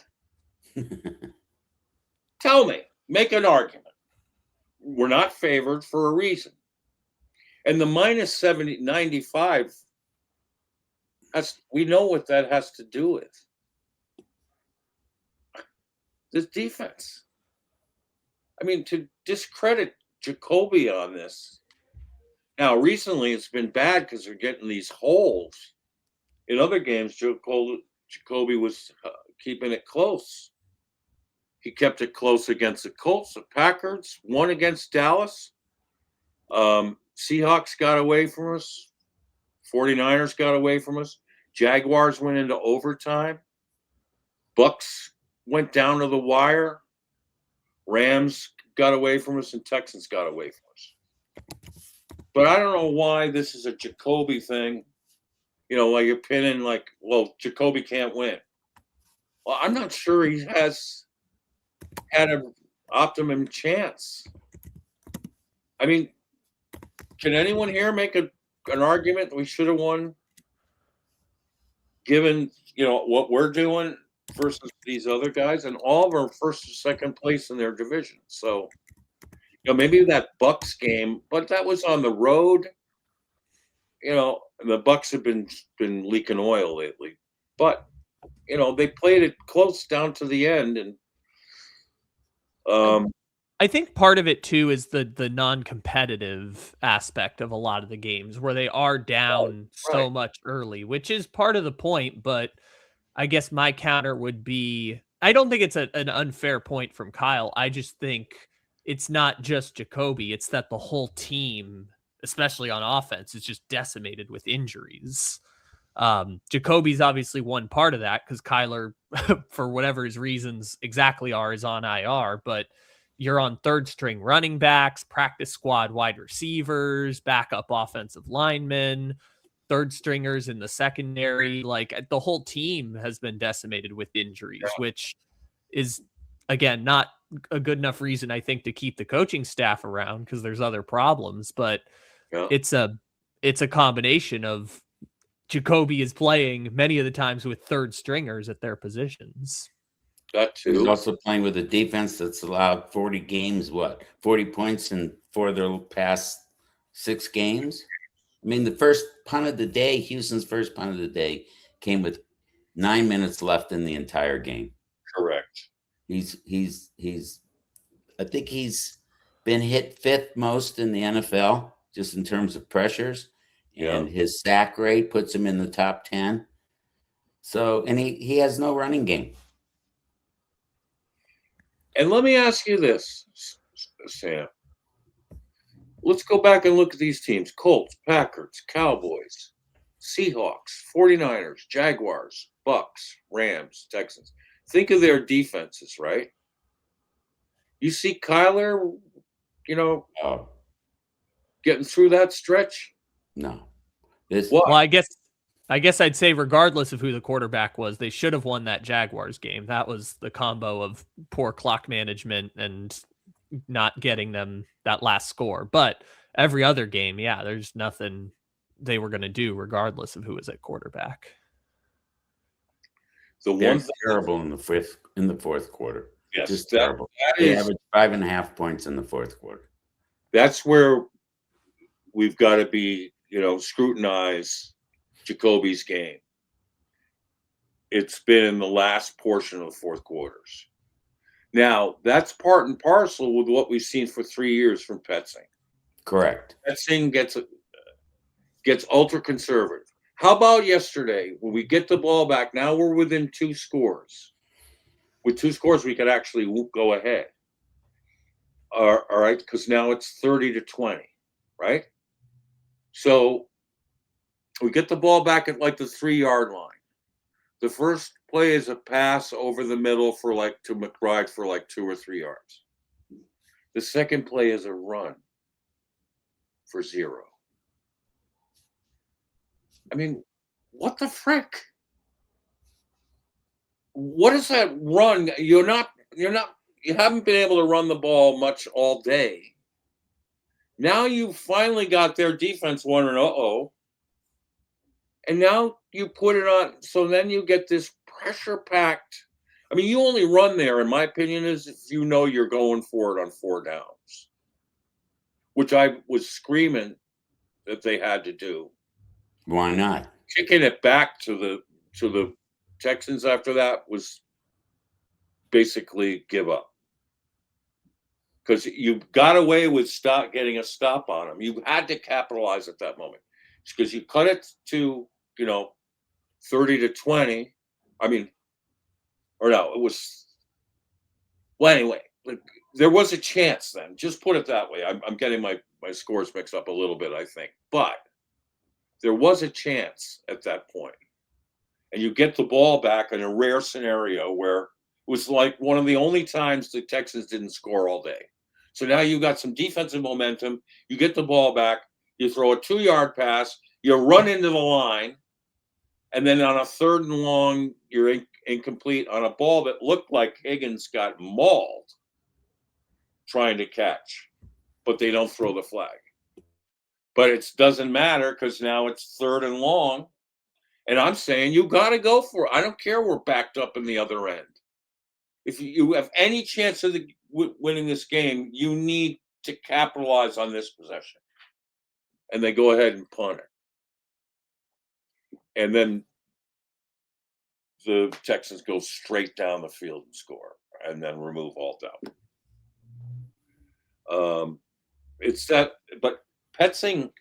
Tell me. Make an argument. We're not favored for a reason. And the minus 95, we know what that has to do with. This defense. I mean, to discredit Jacoby on this. Now, recently it's been bad because they're getting these holes. In other games, Jacoby was keeping it close. He kept it close against the Colts, the Packers, won against Dallas. Seahawks got away from us. 49ers got away from us. Jaguars went into overtime. Bucks went down to the wire. Rams got away from us, and Texans got away from us. But I don't know why this is a Jacoby thing. Like you're pinning well, Jacoby can't win. Well, I'm not sure he has had an optimum chance. I mean, can anyone here make an argument that we should have won given, what we're doing versus these other guys? And all of them are first or second place in their division. So, maybe that Bucks game, but that was on the road. The Bucks have been leaking oil lately, but they played it close down to the end, and I think part of it too is the non-competitive aspect of a lot of the games where they are down so much early, which is part of the point. But I guess my counter would be, I don't think it's an unfair point from Kyle. I just think it's not just Jacoby; it's that the whole team, especially on offense, is just decimated with injuries. Jacoby's obviously one part of that because Kyler, for whatever his reasons exactly are, is on IR, but you're on third string running backs, practice squad wide receivers, backup offensive linemen, third stringers in the secondary. Like the whole team has been decimated with injuries, which is, again, not a good enough reason, I think, to keep the coaching staff around because there's other problems, but it's a combination of Jacoby is playing many of the times with third stringers at their positions. That too. He's also playing with a defense that's allowed 40 points in 4 of their past 6 games. I mean, the first punt of the day, Houston's first punt of the day, came with 9 minutes left in the entire game. Correct. I think he's been hit 5th most in the NFL, just in terms of pressures. And his sack rate puts him in the top 10. So, and he has no running game. And let me ask you this, Sam. Let's go back and look at these teams: Colts, Packers, Cowboys, Seahawks, 49ers, Jaguars, Bucks, Rams, Texans. Think of their defenses, right? You see Kyler, getting through that stretch? No. Well, I guess I'd say regardless of who the quarterback was, they should have won that Jaguars game. That was the combo of poor clock management and not getting them that last score. But every other game, there's nothing they were going to do regardless of who was at quarterback. The one terrible in the fourth quarter. Yes, just terrible. They averaged 5.5 points in the fourth quarter. That's where we've got to be, scrutinize Jacoby's game. It's been in the last portion of the fourth quarters. Now, that's part and parcel with what we've seen for 3 years from Petzing. Correct. Petzing gets ultra conservative. How about yesterday when we get the ball back? Now we're within 2 scores. With 2 scores, we could actually go ahead. All right, because now it's 30-20, right? So we get the ball back at like the 3-yard line. The first play is a pass over the middle to McBride for 2 or 3 yards. The second play is a run for 0. I mean, what the frick? What is that run? You haven't been able to run the ball much all day. Now you finally got their defense wondering, and now you put it on. So then you get this pressure-packed. I mean, you only run there, in my opinion, is if you know you're going for it on 4 downs, which I was screaming that they had to do. Why not? Kicking it back to the Texans after that was basically give up. Because you got away with getting a stop on them. You had to capitalize at that moment. Because you cut it to, 30-20. I mean, or no, it was. Well, anyway, there was a chance then. Just put it that way. I'm getting my scores mixed up a little bit, I think. But there was a chance at that point. And you get the ball back in a rare scenario where it was like one of the only times the Texans didn't score all day. So now you got some defensive momentum. You get the ball back. You throw a 2-yard pass. You run into the line. And then on a 3rd and long, you're incomplete on a ball that looked like Higgins got mauled trying to catch. But they don't throw the flag. But it doesn't matter because now it's 3rd and long. And I'm saying you got to go for it. I don't care we're backed up in the other end. If you have any chance of winning this game, you need to capitalize on this possession. And they go ahead and punt it. And then the Texans go straight down the field and score and then remove all doubt. It's that, but Petzing,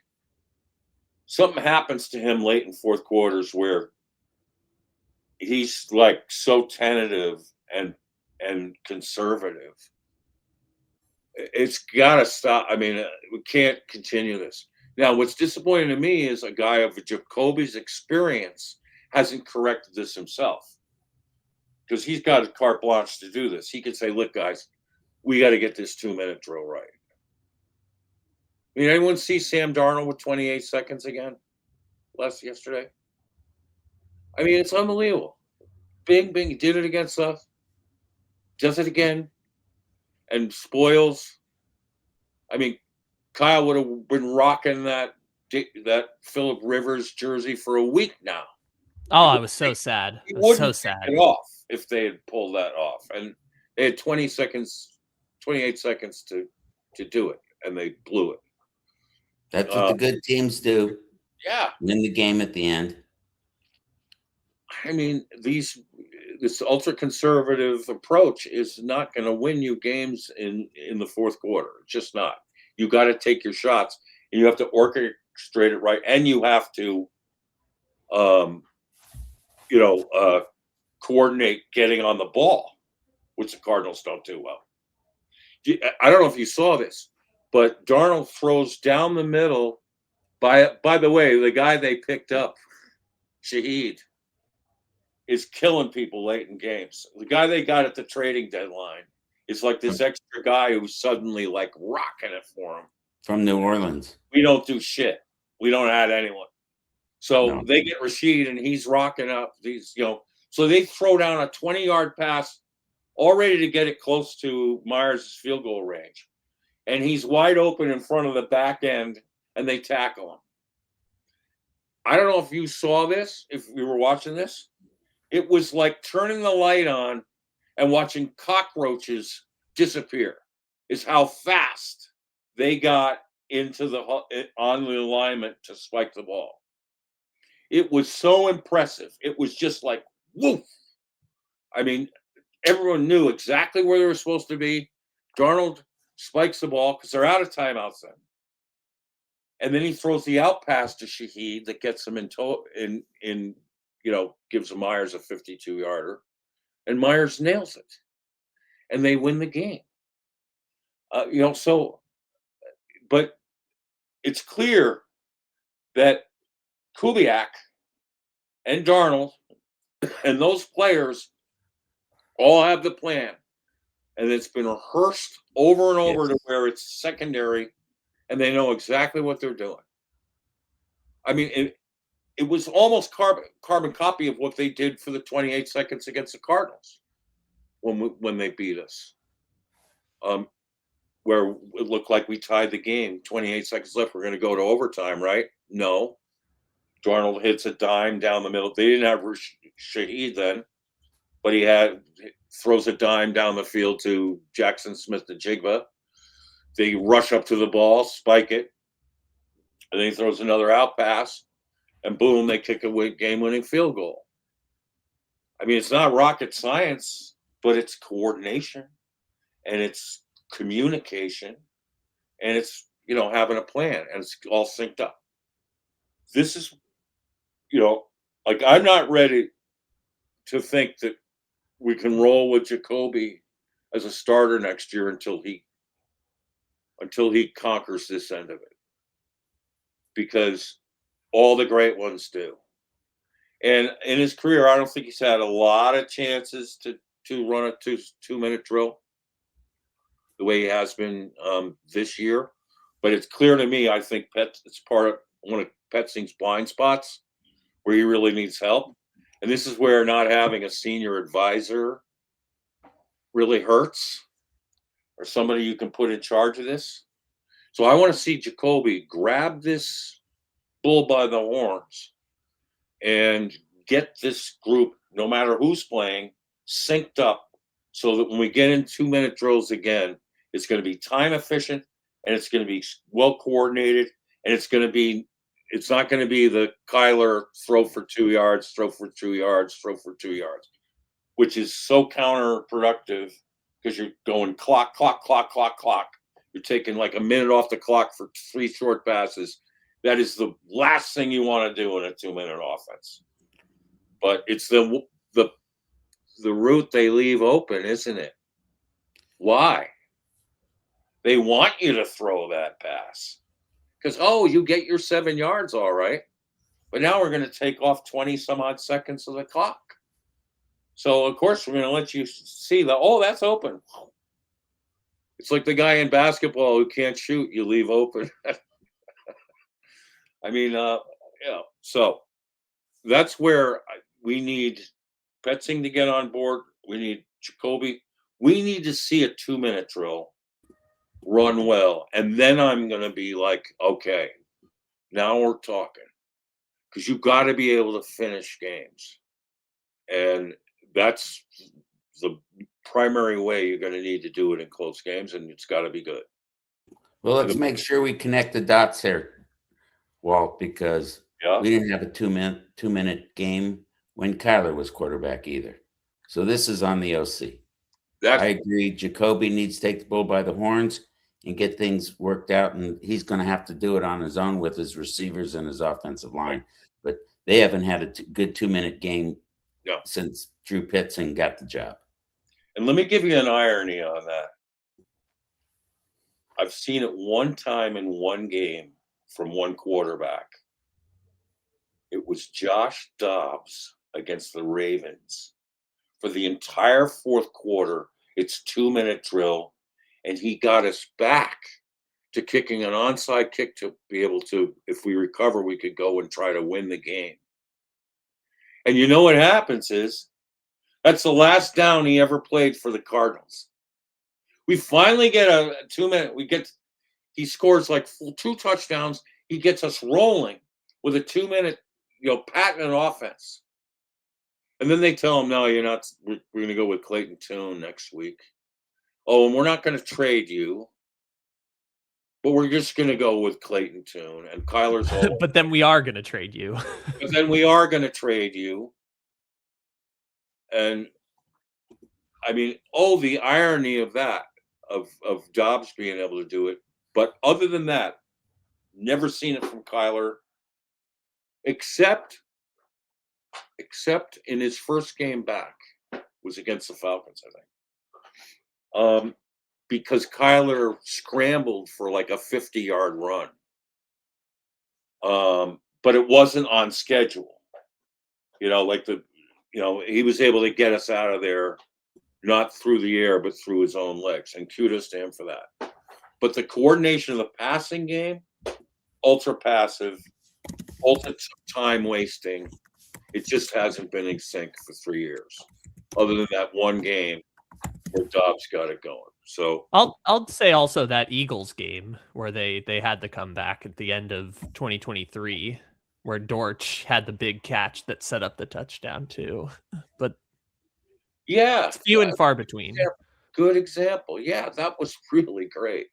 something happens to him late in fourth quarters where he's so tentative and conservative. It's got to stop. I mean, we can't continue this. Now, what's disappointing to me is a guy of Jacoby's experience hasn't corrected this himself, because he's got a carte blanche to do this. He can say, look, guys, we got to get this 2-minute drill right. I mean, anyone see Sam Darnold with 28 seconds again yesterday? I mean, it's unbelievable. Bing, he did it against us. Does it again. And spoils. I mean, Kyle would have been rocking that Phillip Rivers jersey for a week now. Oh, I was so sad. He I was so wouldn't sad. take it off if they had pulled that off. And they had 28 seconds to do it, and they blew it. That's what the good teams do. Yeah. Win the game at the end. I mean, this ultra-conservative approach is not going to win you games in the fourth quarter. It's just not. You got to take your shots, and you have to orchestrate it right, and you have to, coordinate getting on the ball, which the Cardinals don't do well. I don't know if you saw this, but Darnold throws down the middle. By the way, the guy they picked up, Shaheed, is killing people late in games. The guy they got at the trading deadline is like this extra guy who's suddenly like rocking it for him. From New Orleans. We don't do shit. We don't add anyone. So they get Rashid, and he's rocking up these, so they throw down a 20-yard pass all ready to get it close to Myers' field goal range. And he's wide open in front of the back end, and they tackle him. I don't know if you saw this, if you were watching this. It was like turning the light on and watching cockroaches disappear, is how fast they got on the alignment to spike the ball. It was so impressive. It was just like, woof. I mean, everyone knew exactly where they were supposed to be. Darnold spikes the ball because they're out of timeouts then. And then he throws the out pass to Shaheed that gets him gives Myers a 52-yarder. And Myers nails it. And they win the game. But it's clear that Kubiak and Darnold and those players all have the plan. And it's been rehearsed over and over to where it's secondary, and they know exactly what they're doing. I mean, it was almost carbon copy of what they did for the 28 seconds against the Cardinals when they beat us. Where it looked like we tied the game, 28 seconds left, we're going to go to overtime, right? No. Darnold hits a dime down the middle. They didn't have Shaheed then, but he throws a dime down the field to Jackson Smith-Njigba. They rush up to the ball, spike it, and then he throws another out pass, and boom, they kick a game-winning field goal. I mean, it's not rocket science, but it's coordination, and it's communication, and it's, having a plan, and it's all synced up. This is, I'm not ready to think that we can roll with Jacoby as a starter next year until he conquers this end of it, because all the great ones do. And in his career, I don't think he's had a lot of chances to run a 2-minute drill the way he has been this year. But it's clear to me, I think it's part of one of Petzing's blind spots where he really needs help. And this is where not having a senior advisor really hurts, or somebody you can put in charge of this. So I want to see Jacoby grab this bull by the horns and get this group, no matter who's playing, synced up so that when we get in 2-minute drills again, it's going to be time efficient, and it's going to be well coordinated, and it's not going to be the Kyler throw for 2 yards, throw for 2 yards, throw for 2 yards, which is so counterproductive because you're going clock. You're taking like a minute off the clock for 3 short passes. That is the last thing you want to do in a 2-minute offense. But it's the route they leave open, isn't it? Why? They want you to throw that pass Because, you get your 7 yards, all right. But now we're going to take off 20 some odd seconds of the clock. So, of course, we're going to let you see that's open. It's like the guy in basketball who can't shoot, you leave open. I mean, so that's where we need Betzing to get on board. We need Jacoby. We need to see a 2-minute drill run well. And then I'm going to be like, okay, now we're talking. Because you've got to be able to finish games. And that's the primary way you're going to need to do it in close games, and it's got to be good. Well, let's make sure we connect the dots here, Walt, because we didn't have a two-minute game when Kyler was quarterback either. So this is on the OC. I agree. Jacoby needs to take the bull by the horns and get things worked out, and he's going to have to do it on his own with his receivers and his offensive line. But they haven't had a good 2-minute game since Drew Petzing got the job. And let me give you an irony on that. I've seen it one time in one game from one quarterback. It was Josh Dobbs against the Ravens. For the entire fourth quarter, it's 2-minute drill, and he got us back to kicking an onside kick to be able to, if we recover, we could go and try to win the game. And you know what happens is, that's the last down he ever played for the Cardinals. We finally get a 2-minute. He scores like 2 touchdowns. He gets us rolling with a 2-minute, patented offense. And then they tell him, no, you're not. We're going to go with Clayton Tune next week. Oh, and we're not going to trade you, but we're just going to go with Clayton Tune. And Kyler's all. But then we are going to trade you. But then we are going to trade you. And I mean, the irony of that, of Dobbs being able to do it. But other than that, never seen it from Kyler, except in his first game back, was against the Falcons, I think. Because Kyler scrambled for like a 50-yard run. But it wasn't on schedule. He was able to get us out of there, not through the air, but through his own legs. And kudos to him for that. But the coordination of the passing game, ultra passive, ultra time wasting, it just hasn't been in sync for 3 years. Other than that one game where Dobbs got it going. So I'll say also that Eagles game where they had the comeback at the end of 2023. Where Dortch had the big catch that set up the touchdown too, but it's few and far between. Good example. Yeah, that was really great.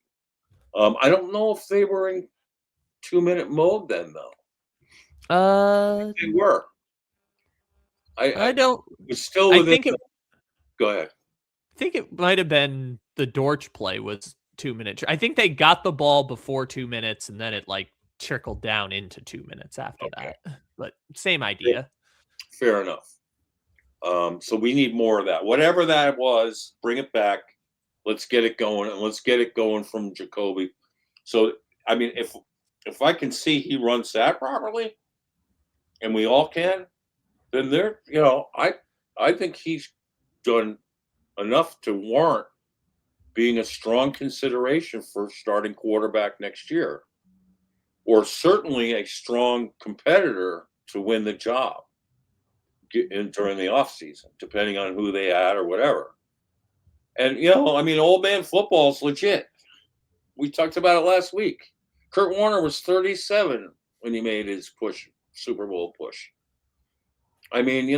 I don't know if they were in 2-minute mode then, though. They were. I don't. It's still within. Go ahead. I think it might have been the Dortch play was 2 minutes. I think they got the ball before 2 minutes, and then it trickled down into 2 minutes after that. But same idea. Fair enough. So we need more of that. Whatever that was, bring it back. Let's get it going, and let's get it going from Jacoby. So, I mean, if I can see he runs that properly, and we all can, then I think he's done enough to warrant being a strong consideration for starting quarterback next year. Or certainly a strong competitor to win the job during the offseason, depending on who they had or whatever. And, old man football is legit. We talked about it last week. Kurt Warner was 37 when he made his Super Bowl push. I mean,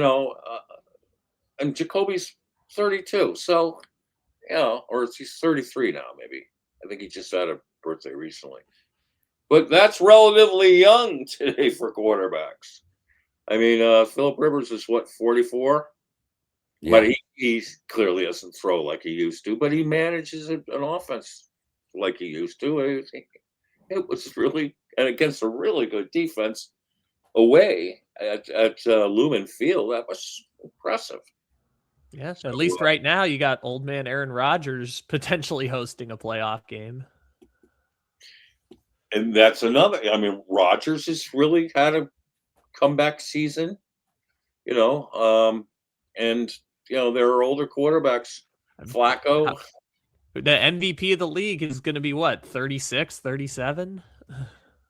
and Jacoby's 32. So, or he's 33 now, maybe. I think he just had a birthday recently. But that's relatively young today for quarterbacks. I mean, Phillip Rivers is 44? Yeah. But he clearly doesn't throw like he used to, but he manages an offense like he used to. It was really, and against a really good defense away at Lumen Field, that was impressive. Yeah, so at least right now you got old man Aaron Rodgers potentially hosting a playoff game. And that's another. I mean, Rodgers has really had a comeback season, and there are older quarterbacks. Flacco, the MVP of the league is going to be what, 36, 37?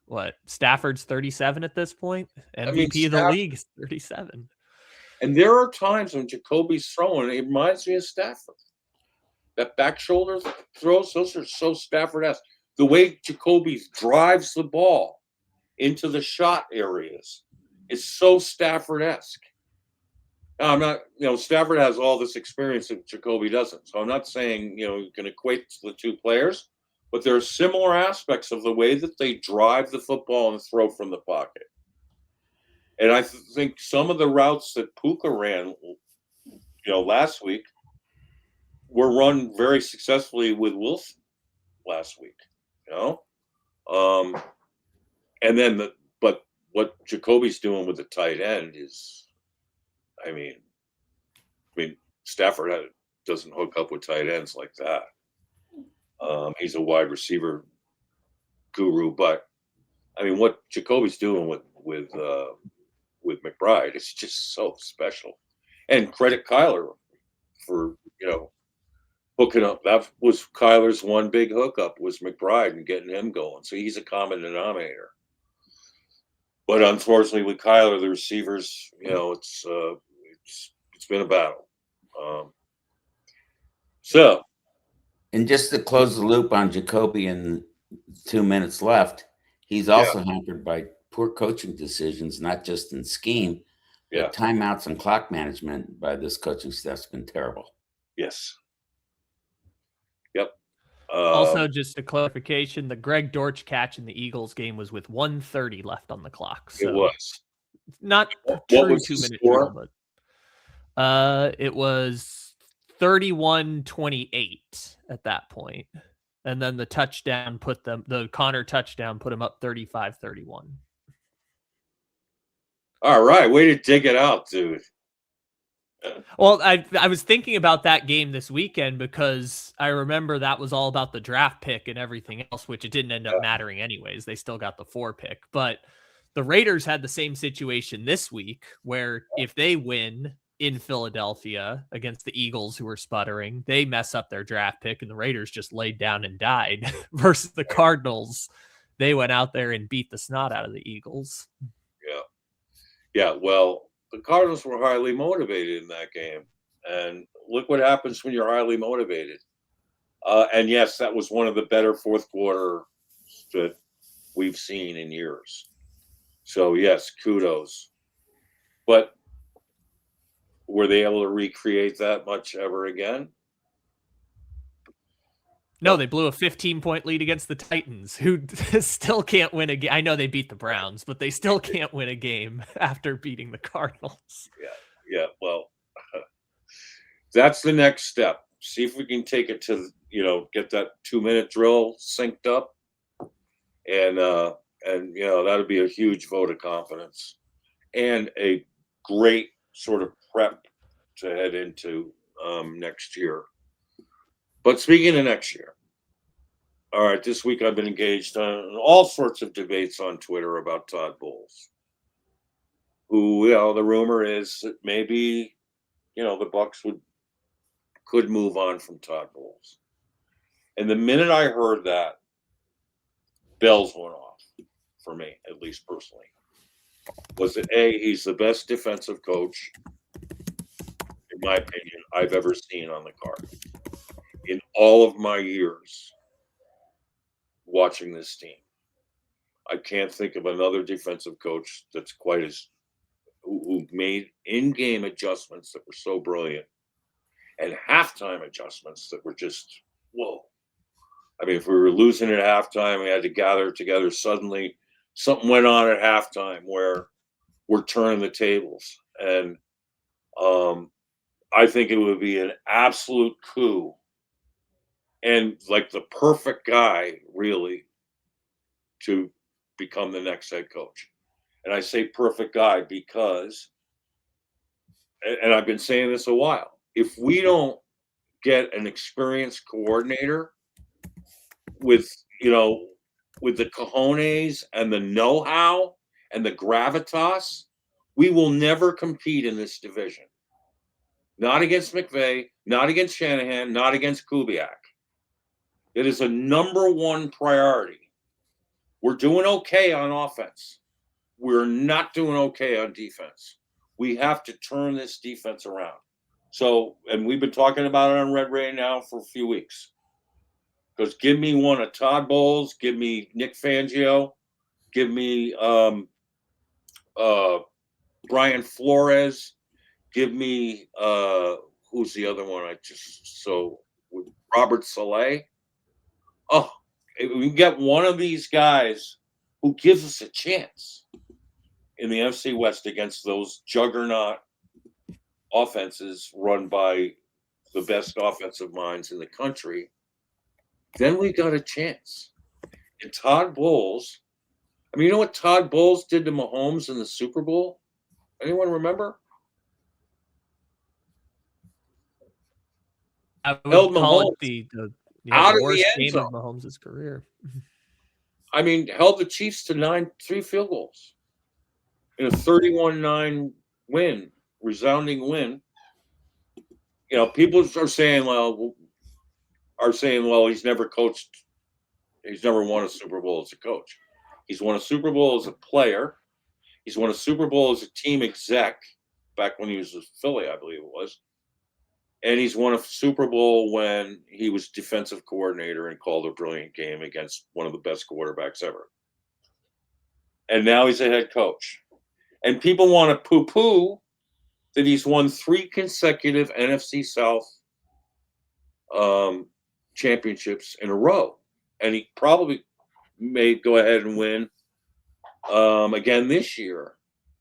What, Stafford's 37 at this point? MVP of the league is 37. And there are times when Jacoby's throwing, it reminds me of Stafford. That back shoulder throws, those are so Stafford-esque. The way Jacoby drives the ball into the shot areas is so Stafford-esque. Now, I'm not, Stafford has all this experience that Jacoby doesn't. So I'm not saying, you can equate the two players, but there are similar aspects of the way that they drive the football and throw from the pocket. And I think some of the routes that Puka ran, last week were run very successfully with Wilson last week, and then but what Jacoby's doing with the tight end is, I mean, Stafford doesn't hook up with tight ends like that. He's a wide receiver guru, but I mean, what Jacoby's doing with McBride is just so special. And credit Kyler for hooking up. That was Kyler's one big hookup was McBride and getting him going. So he's a common denominator. But unfortunately, with Kyler, the receivers, it's been a battle. And just to close the loop on Jacoby and 2 minutes left, he's also hampered by poor coaching decisions, not just in scheme, but timeouts and clock management by this coaching staff's been terrible. Yes. Yep. Also, just a clarification, the Greg Dortch catch in the Eagles game was with 1:30 left on the clock. So it was. Not a true 2-minute drill, but it was 31-28 at that point. And then the Connor touchdown put him up 35-31. All right, way to dig it out, dude. Well, I was thinking about that game this weekend because I remember that was all about the draft pick and everything else, which it didn't end up mattering anyways. They still got the 4 pick. But the Raiders had the same situation this week where if they win in Philadelphia against the Eagles, who were sputtering, they mess up their draft pick and the Raiders just laid down and died versus the Cardinals. They went out there and beat the snot out of the Eagles. Yeah. Well, the Cardinals were highly motivated in that game. And look what happens when you're highly motivated. And yes, that was one of the better fourth quarter that we've seen in years. So yes, kudos. But were they able to recreate that much ever again? No, they blew a 15-point lead against the Titans, who still can't win a game. I know they beat the Browns, but they still can't win a game after beating the Cardinals. Yeah. Well, that's the next step. See if we can take it to, get that 2-minute drill synced up. And that'll be a huge vote of confidence and a great sort of prep to head into next year. But speaking of next year, all right, this week I've been engaged on all sorts of debates on Twitter about Todd Bowles, who, the rumor is that maybe, the Bucs could move on from Todd Bowles. And the minute I heard that, bells went off for me, at least personally. Was that he's the best defensive coach, in my opinion, I've ever seen on the Cardinals in all of my years watching this team. I can't think of another defensive coach that's quite as who made in-game adjustments that were so brilliant and halftime adjustments that were just whoa. I mean, if we were losing at halftime, we had to gather together. Suddenly, something went on at halftime where we're turning the tables, and I think it would be an absolute coup. And like the perfect guy, really, to become the next head coach. And I say perfect guy because, and I've been saying this a while, if we don't get an experienced coordinator with, with the cojones and the know-how and the gravitas, we will never compete in this division. Not against McVay, not against Shanahan, not against Kubiak. It is a number one priority. We're doing okay on offense. We're not doing okay on defense. We have to turn this defense around. So, and we've been talking about it on Red Ray now for a few weeks. Because give me one of Todd Bowles, give me Nick Fangio, give me Brian Flores, give me who's the other one? Robert Saleh. Oh, if we can get one of these guys who gives us a chance in the NFC West against those juggernaut offenses run by the best offensive minds in the country, then we got a chance. And Todd Bowles, I mean, you know what Todd Bowles did to Mahomes in the Super Bowl? Anyone remember? I would Held call Mahomes it the out of worst the end game zone. of Mahomes' career. I mean, held the Chiefs to 3 field goals in a 31-9 win, resounding win. You know, people are saying, well, he's never coached. He's never won a Super Bowl as a coach. He's won a Super Bowl as a player. He's won a Super Bowl as a team exec back when he was a Philly, I believe it was. And he's won a Super Bowl when he was defensive coordinator and called a brilliant game against one of the best quarterbacks ever. And now he's a head coach. And people want to poo-poo that he's won 3 consecutive NFC South championships in a row. And he probably may go ahead and win again this year,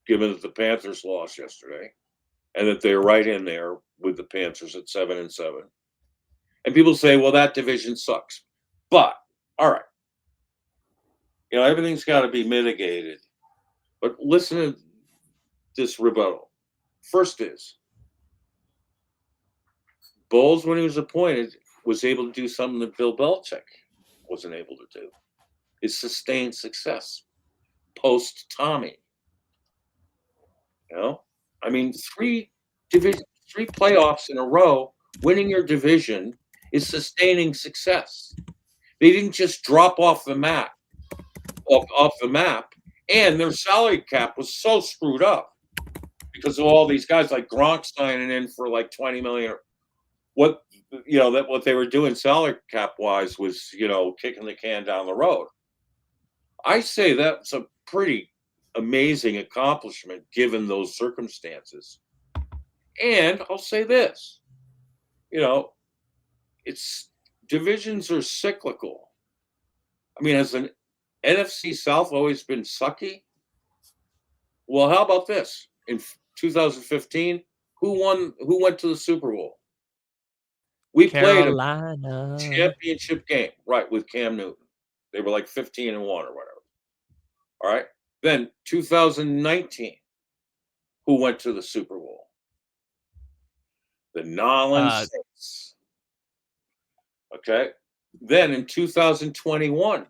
given that the Panthers lost yesterday and that they're right in there with the Panthers at 7-7. And people say, well, that division sucks. But, all right. You know, everything's got to be mitigated. But listen to this rebuttal. First is, Bowles, when he was appointed, was able to do something that Bill Belichick wasn't able to do. Is sustained success post Tommy. You know, I mean, 3 playoffs in a row, winning your division is sustaining success. They didn't just drop off the map, and their salary cap was so screwed up because of all these guys like Gronk signing in for like $20 million. What they were doing salary cap wise was, kicking the can down the road. I say that's a pretty amazing accomplishment given those circumstances. And I'll say this, it's divisions are cyclical. I mean, has an NFC South always been sucky? Well, how about this? In 2015, who went to the Super Bowl? We Carolina. played a championship game, right, with Cam Newton. They were like 15-1 or whatever. All right. Then 2019, who went to the Super Bowl? The Nolans Saints. Okay. Then in 2021,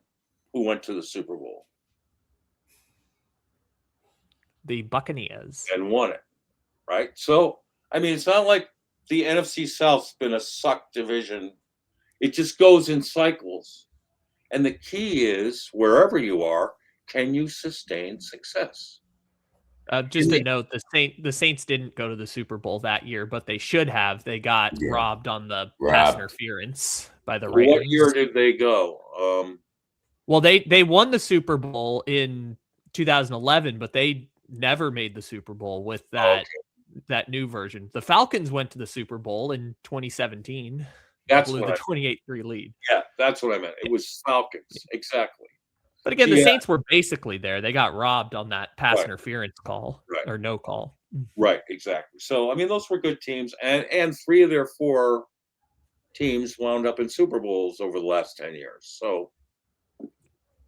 who went to the Super Bowl? The Buccaneers. And won it. Right. So, I mean, it's not like the NFC South's been a suck division. It just goes in cycles. And the key is, wherever you are, can you sustain success? Just a note, the Saints didn't go to the Super Bowl that year, but they should have. They got robbed on the pass interference by the Raiders. What year did they go? Well, they won the Super Bowl in 2011, but they never made the Super Bowl with that new version. The Falcons went to the Super Bowl in 2017. That's blew the 28-3 lead. Yeah, that's what I meant. It was Falcons, exactly. But again, the Saints were basically there. They got robbed on that pass interference call or no call. Right, exactly. So, I mean, those were good teams. And 3 of their 4 teams wound up in Super Bowls over the last 10 years. So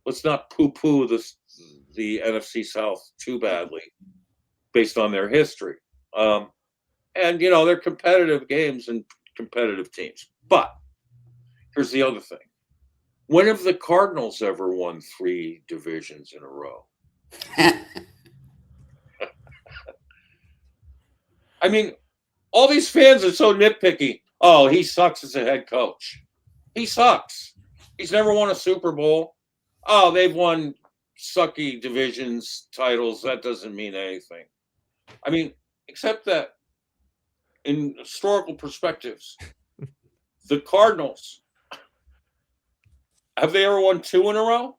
let's not poo-poo the NFC South too badly based on their history. And, they're competitive games and competitive teams. But here's the other thing. When have the Cardinals ever won 3 divisions in a row? I mean, all these fans are so nitpicky. Oh, he sucks as a head coach. He sucks. He's never won a Super Bowl. Oh, they've won sucky divisions titles. That doesn't mean anything. I mean, except that in historical perspectives, the Cardinals, have they ever won 2 in a row?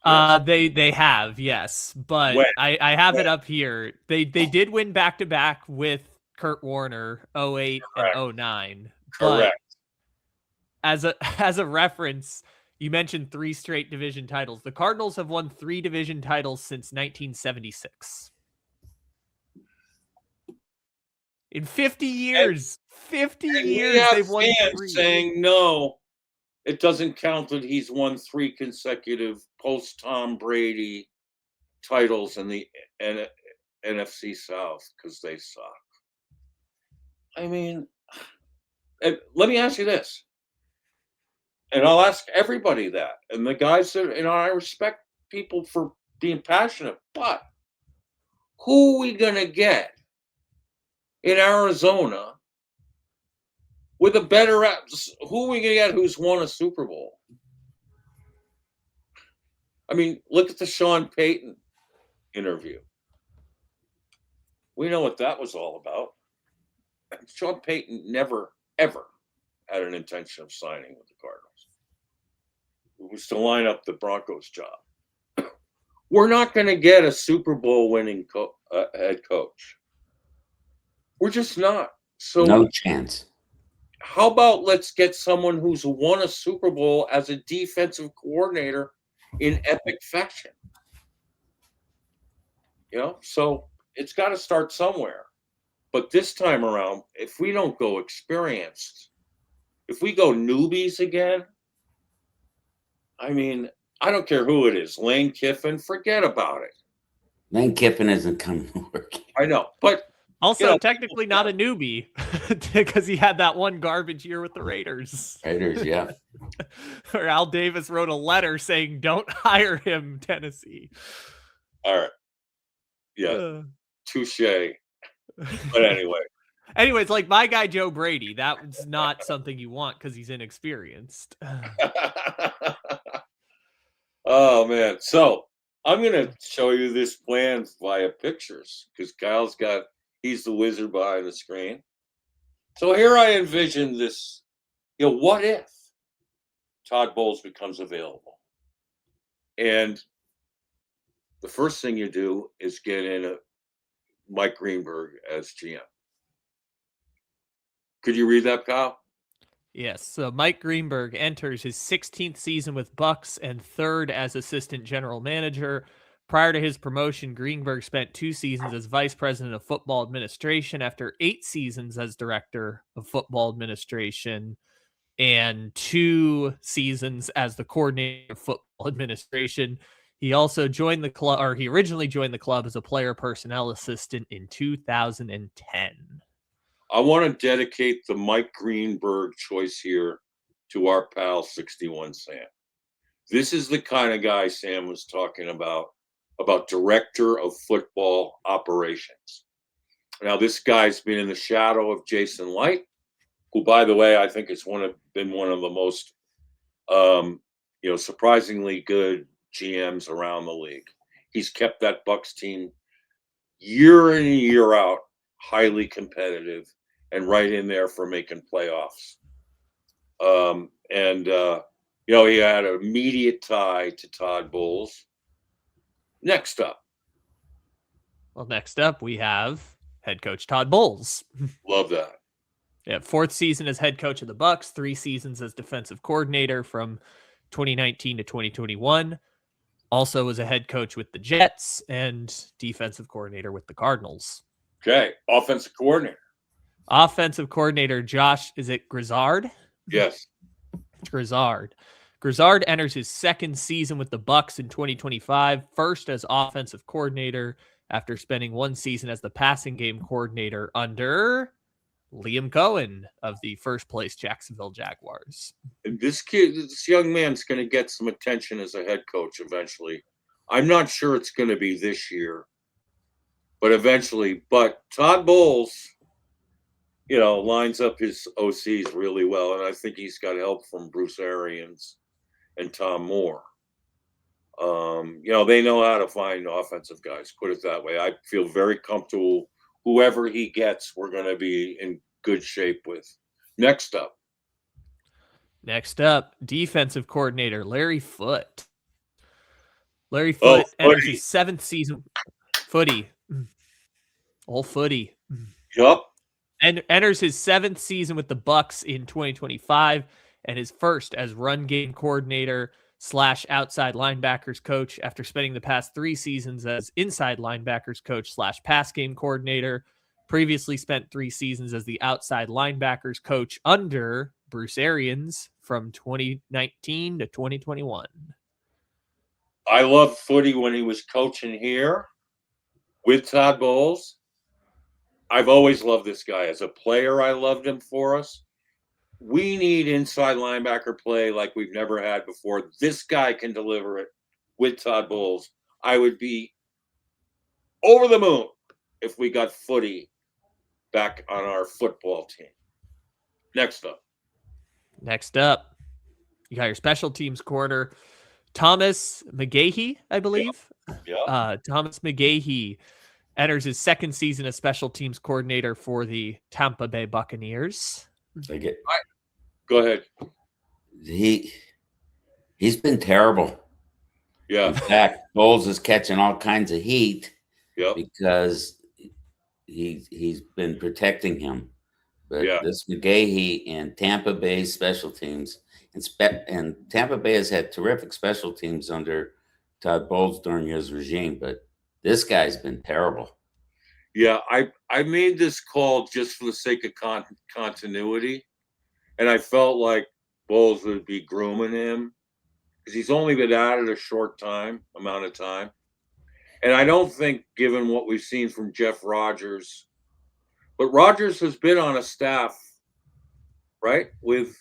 Yes. They have, yes, but When? I have it up here. They did win back-to-back with Kurt Warner, 08 Correct. and 09. Correct. But as a reference, you mentioned 3 straight division titles. The Cardinals have won 3 division titles since 1976. In 50 years, and years, they've won 3. Saying no, it doesn't count that he's won 3 consecutive post-Tom Brady titles in the NFC South because they suck. I mean, let me ask you this, and I'll ask everybody that, and the guys that, I respect people for being passionate, but who are we going to get in Arizona with a better, who are we going to get who's won a Super Bowl? I mean, look at the Sean Payton interview. We know what that was all about. Sean Payton never, ever had an intention of signing with the Cardinals. It was to line up the Broncos job. We're not going to get a Super Bowl winning head coach. We're just not. So no chance. How about let's get someone who's won a Super Bowl as a defensive coordinator in epic fashion? So it's got to start somewhere. But this time around, if we don't go experienced, if we go newbies again, I mean, I don't care who it is. Lane Kiffin, forget about it. Lane Kiffin isn't coming to work. I know, but also technically not a newbie because he had that one garbage year with the Raiders. Yeah. Where Al Davis wrote a letter saying, "Don't hire him, Tennessee." All right. Yeah. Touche. But anyway. Anyways, like my guy Joe Brady, that's not something you want because he's inexperienced. Oh, man. So I'm going to show you this plan via pictures because he's the wizard behind the screen. So here I envision this, what if Todd Bowles becomes available? And the first thing you do is get in Mike Greenberg as GM. Could you read that, Kyle? Yes. So Mike Greenberg enters his 16th season with Bucs and 3rd as assistant general manager. Prior to his promotion, Greenberg spent 2 seasons as vice president of football administration after 8 seasons as director of football administration and 2 seasons as the coordinator of football administration. He also joined the club, or he originally joined the club as a player personnel assistant in 2010. I want to dedicate the Mike Greenberg choice here to our pal 61 Sam. This is the kind of guy Sam was talking about director of football operations. Now, this guy's been in the shadow of Jason Light, who, by the way, I think has been one of the most, surprisingly good GMs around the league. He's kept that Bucs team year in and year out highly competitive and right in there for making playoffs. He had an immediate tie to Todd Bowles. Next up, we have head coach Todd Bowles. Love that. Yeah, 4th season as head coach of the Bucs, 3 seasons as defensive coordinator from 2019 to 2021. Also was a head coach with the Jets and defensive coordinator with the Cardinals. Okay, offensive coordinator. Offensive coordinator Josh, is it Grizzard? Yes. Grizzard. Grizzard enters his 2nd season with the Bucs in 2025, first as offensive coordinator after spending 1 season as the passing game coordinator under Liam Cohen of the first place Jacksonville Jaguars. And this young man's going to get some attention as a head coach eventually. I'm not sure it's going to be this year, but eventually. But Todd Bowles, lines up his OCs really well, and I think he's got help from Bruce Arians and Tom Moore. They know how to find offensive guys, put it that way. I feel very comfortable. Whoever he gets, we're going to be in good shape with. Next up, defensive coordinator Larry Foote. Larry Foote enters his 7th season. Footy. Old Footy. Yup. And enters his 7th season with the Bucs in 2025 and his first as run game coordinator / outside linebackers coach after spending the past 3 seasons as inside linebackers coach / pass game coordinator. Previously spent 3 seasons as the outside linebackers coach under Bruce Arians from 2019 to 2021. I loved Footy when he was coaching here with Todd Bowles. I've always loved this guy. As a player, I loved him for us. We need inside linebacker play like we've never had before. This guy can deliver it with Todd Bowles. I would be over the moon if we got Footy back on our football team. Next up, you got your special teams corner, Thomas McGahee, I believe. Yeah. Thomas McGahee enters his 2nd season as special teams coordinator for the Tampa Bay Buccaneers. Go ahead. He's been terrible. Yeah. In fact, Bowles is catching all kinds of heat because he's been protecting him. But this McGahee and Tampa Bay special teams, and Tampa Bay has had terrific special teams under Todd Bowles during his regime, but this guy's been terrible. Yeah, I made this call just for the sake of continuity, and I felt like Bowles would be grooming him because he's only been at it a short amount of time. And I don't think, given what we've seen from Jeff Rodgers, but Rodgers has been on a staff, right, with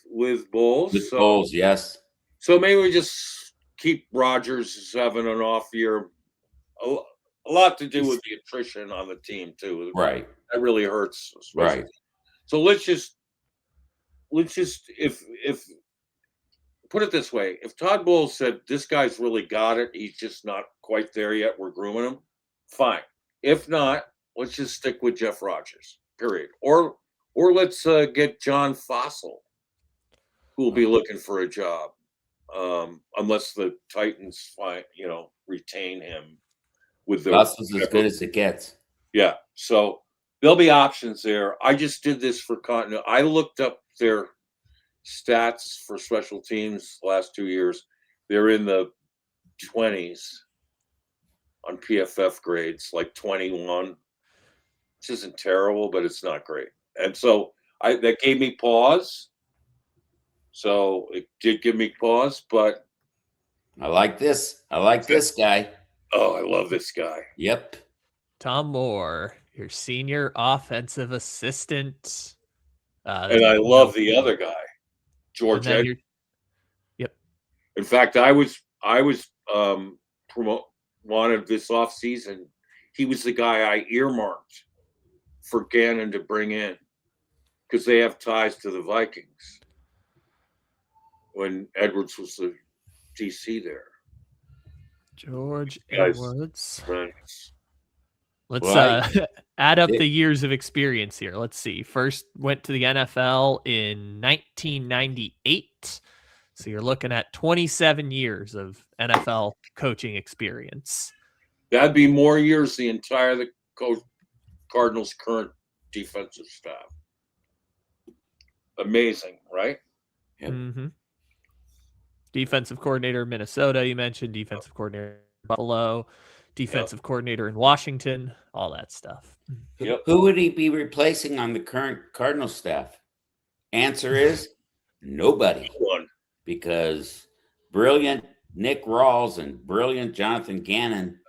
Bowles. With Bowles, yes. So maybe we just keep Rodgers having an off year. A lot to do with the attrition on the team too. Right. That really hurts. Right. So let's just if put it this way, if Todd Bowles said this guy's really got it, he's just not quite there yet, we're grooming him, fine. If not, let's just stick with Jeff Rodgers. Period. Or let's get John Fossil, who will be looking for a job, unless the Titans retain him. With the Fossil's as good as it gets. Yeah. So there'll be options there. I just did this for continuity. I looked up their stats for special teams the last 2 years. They're in the 20s on PFF grades, like 21. This isn't terrible, but it's not great. And so that gave me pause. So it did give me pause, but I like this. I like this guy. Oh, I love this guy. Yep. Tom Moore, your senior offensive assistant. And I love the other guy, George Edwards. Yep. In fact, I was wanted this offseason. He was the guy I earmarked for Gannon to bring in because they have ties to the Vikings when Edwards was the DC there. George Edwards. Friends. Let's add up the years of experience here. Let's see. First went to the NFL in 1998. So you're looking at 27 years of NFL coaching experience. That'd be more years the entire Cardinals' current defensive staff. Amazing, right? Yep. Mm-hmm. Defensive coordinator Minnesota, you mentioned. Defensive coordinator Buffalo. Defensive coordinator in Washington. All that stuff. Yep. Who would he be replacing on the current Cardinals staff? Answer is nobody. Because brilliant Nick Rawls and brilliant Jonathan Gannon,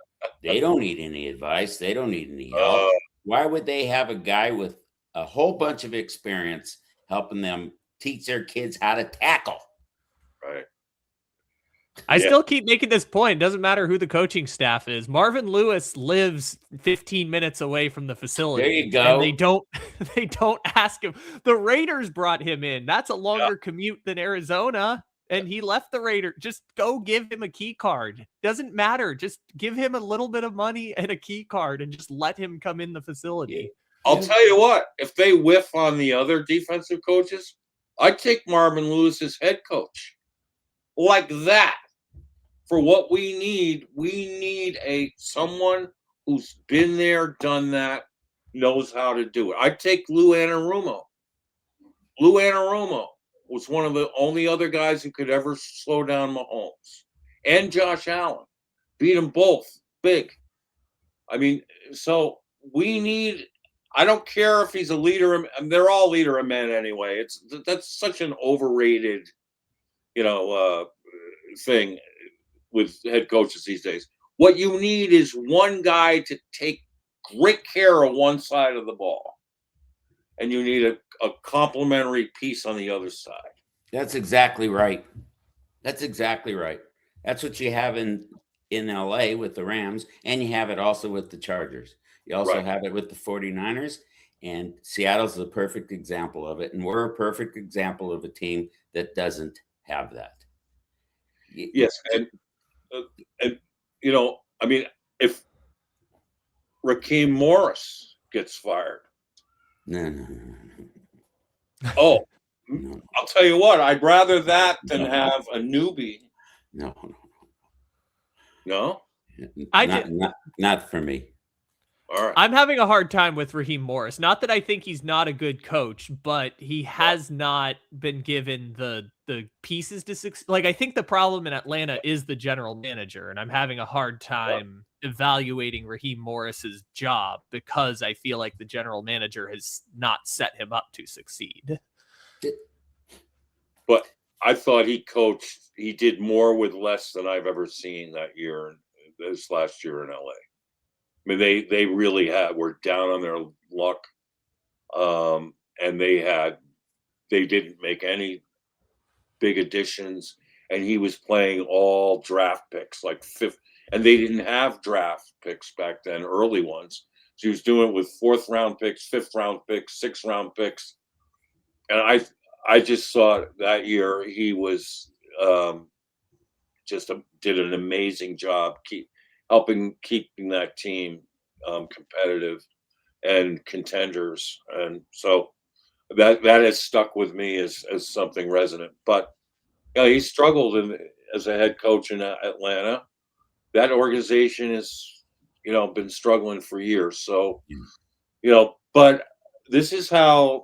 they don't need any advice. They don't need any help. Why would they have a guy with a whole bunch of experience helping them teach their kids how to tackle. Right. I still keep making this point. It doesn't matter who the coaching staff is. Marvin Lewis lives 15 minutes away from the facility. There you go. And they don't ask him. The Raiders brought him in. That's a longer commute than Arizona. And he left the Raiders. Just go give him a key card. Doesn't matter. Just give him a little bit of money and a key card and just let him come in the facility. I'll tell you what, if they whiff on the other defensive coaches, I'd take Marvin Lewis as head coach. Like that. For what we need someone who's been there, done that, knows how to do it. I'd take Lou Anarumo. Lou Anarumo was one of the only other guys who could ever slow down Mahomes. And Josh Allen. Beat them both. Big. I mean, so we need – I don't care if he's a leader. They're all leader of men anyway. That's such an overrated, thing with head coaches these days. What you need is one guy to take great care of one side of the ball. And you need a complementary piece on the other side. That's exactly right. That's what you have in LA with the Rams, and you have it also with the Chargers. You also have it with the 49ers, and Seattle's the perfect example of it. And we're a perfect example of a team that doesn't have that. Yes. And if Raheem Morris gets fired. No. Oh, no. I'll tell you what, I'd rather that than have a newbie. No. Not for me. All right. I'm having a hard time with Raheem Morris. Not that I think he's not a good coach, but he has not been given the pieces to succeed. Like, I think the problem in Atlanta is the general manager, and I'm having a hard time evaluating Raheem Morris's job because I feel like the general manager has not set him up to succeed. But I thought he did more with less than I've ever seen this last year in LA. I mean, they really were down on their luck. And they didn't make any big additions, and he was playing all draft picks, like fifth, and they didn't have draft picks back then, early ones. So he was doing it with 4th round picks, 5th round picks, 6th round picks. And I just saw that year he was did an amazing job keeping that team competitive and contenders. And so that has stuck with me as something resonant. But he struggled as a head coach in Atlanta. That organization has been struggling for years. So but this is how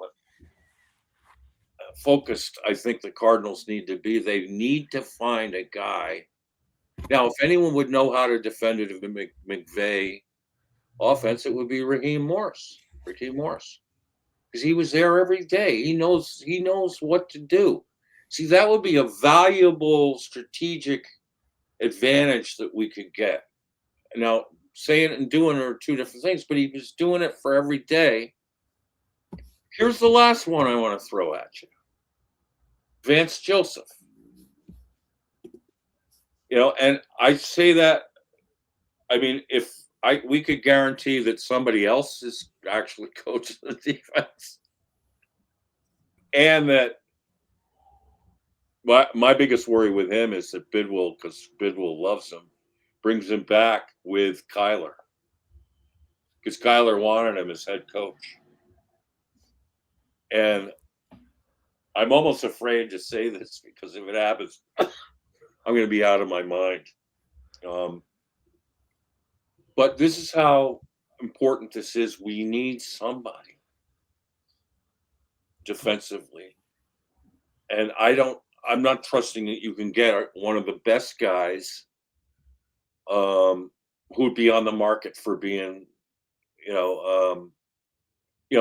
focused I think the Cardinals need to be. They need to find a guy. Now, if anyone would know how to defend it, if McVay offense, it would be Raheem Morris. Because he was there every day. He knows what to do. See, that would be a valuable strategic advantage that we could get. Now, saying it and doing it are two different things, but he was doing it for every day. Here's the last one I want to throw at you. Vance Joseph. And I say that, I mean, if we could guarantee that somebody else is actually coaching the defense, and that my biggest worry with him is that Bidwell, because Bidwell loves him, brings him back with Kyler, because Kyler wanted him as head coach. And I'm almost afraid to say this, because if it happens, I'm going to be out of my mind. But this is how important this is. We need somebody defensively. And I'm not trusting that you can get one of the best guys who would be on the market for being,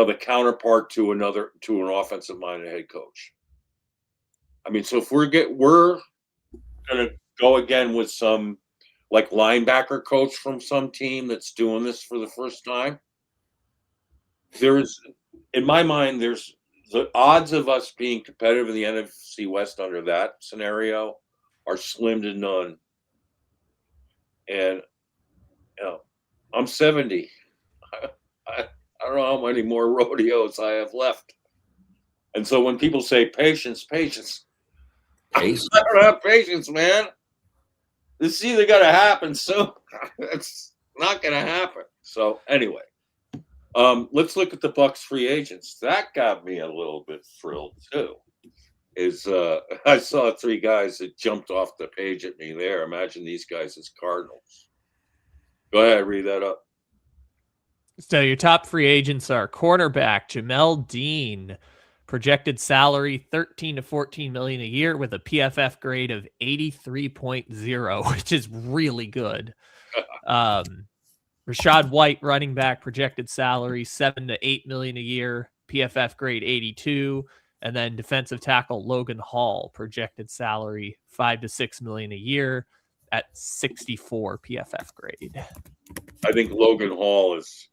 the counterpart to an offensive minded head coach. I mean, so if we're going to go again with some like linebacker coach from some team that's doing this for the first time, in my mind, there's the odds of us being competitive in the NFC West under that scenario are slim to none. And you know, I'm 70. I don't know how many more rodeos I have left. And so when people say patience, I don't have patience, man. This is either going to happen soon. It's not going to happen. So anyway, let's look at the Bucks free agents. That got me a little bit thrilled too. I saw three guys that jumped off the page at me there. Imagine these guys as Cardinals. Go ahead, read that up. So your top free agents are cornerback Jamel Dean, projected salary 13 to 14 million a year with a PFF grade of 83.0, which is really good. Rashad White, running back, projected salary 7 to 8 million a year, PFF grade 82. And then defensive tackle Logan Hall, projected salary 5 to 6 million a year at 64 PFF grade. I think Logan Hall is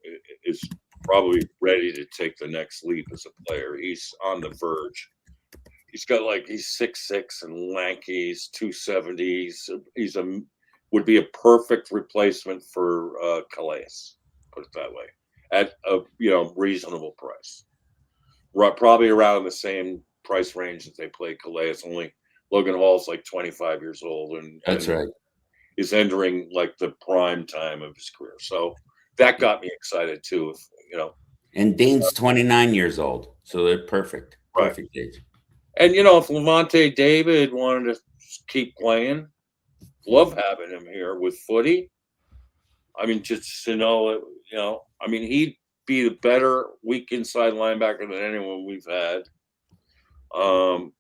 probably ready to take the next leap as a player. He's on the verge. He's 6'6" and lanky. He's 270. Would be a perfect replacement for Calais. Put it that way, at a reasonable price. Probably around the same price range that they play Calais. Only Logan Hall's like 25 years old, and that's right. Is entering like the prime time of his career. So that got me excited too. And Dean's 29 years old, so they're perfect age. And if Levante David wanted to keep playing, love having him here with footy. I mean, just to he'd be the better weak inside linebacker than anyone we've had. So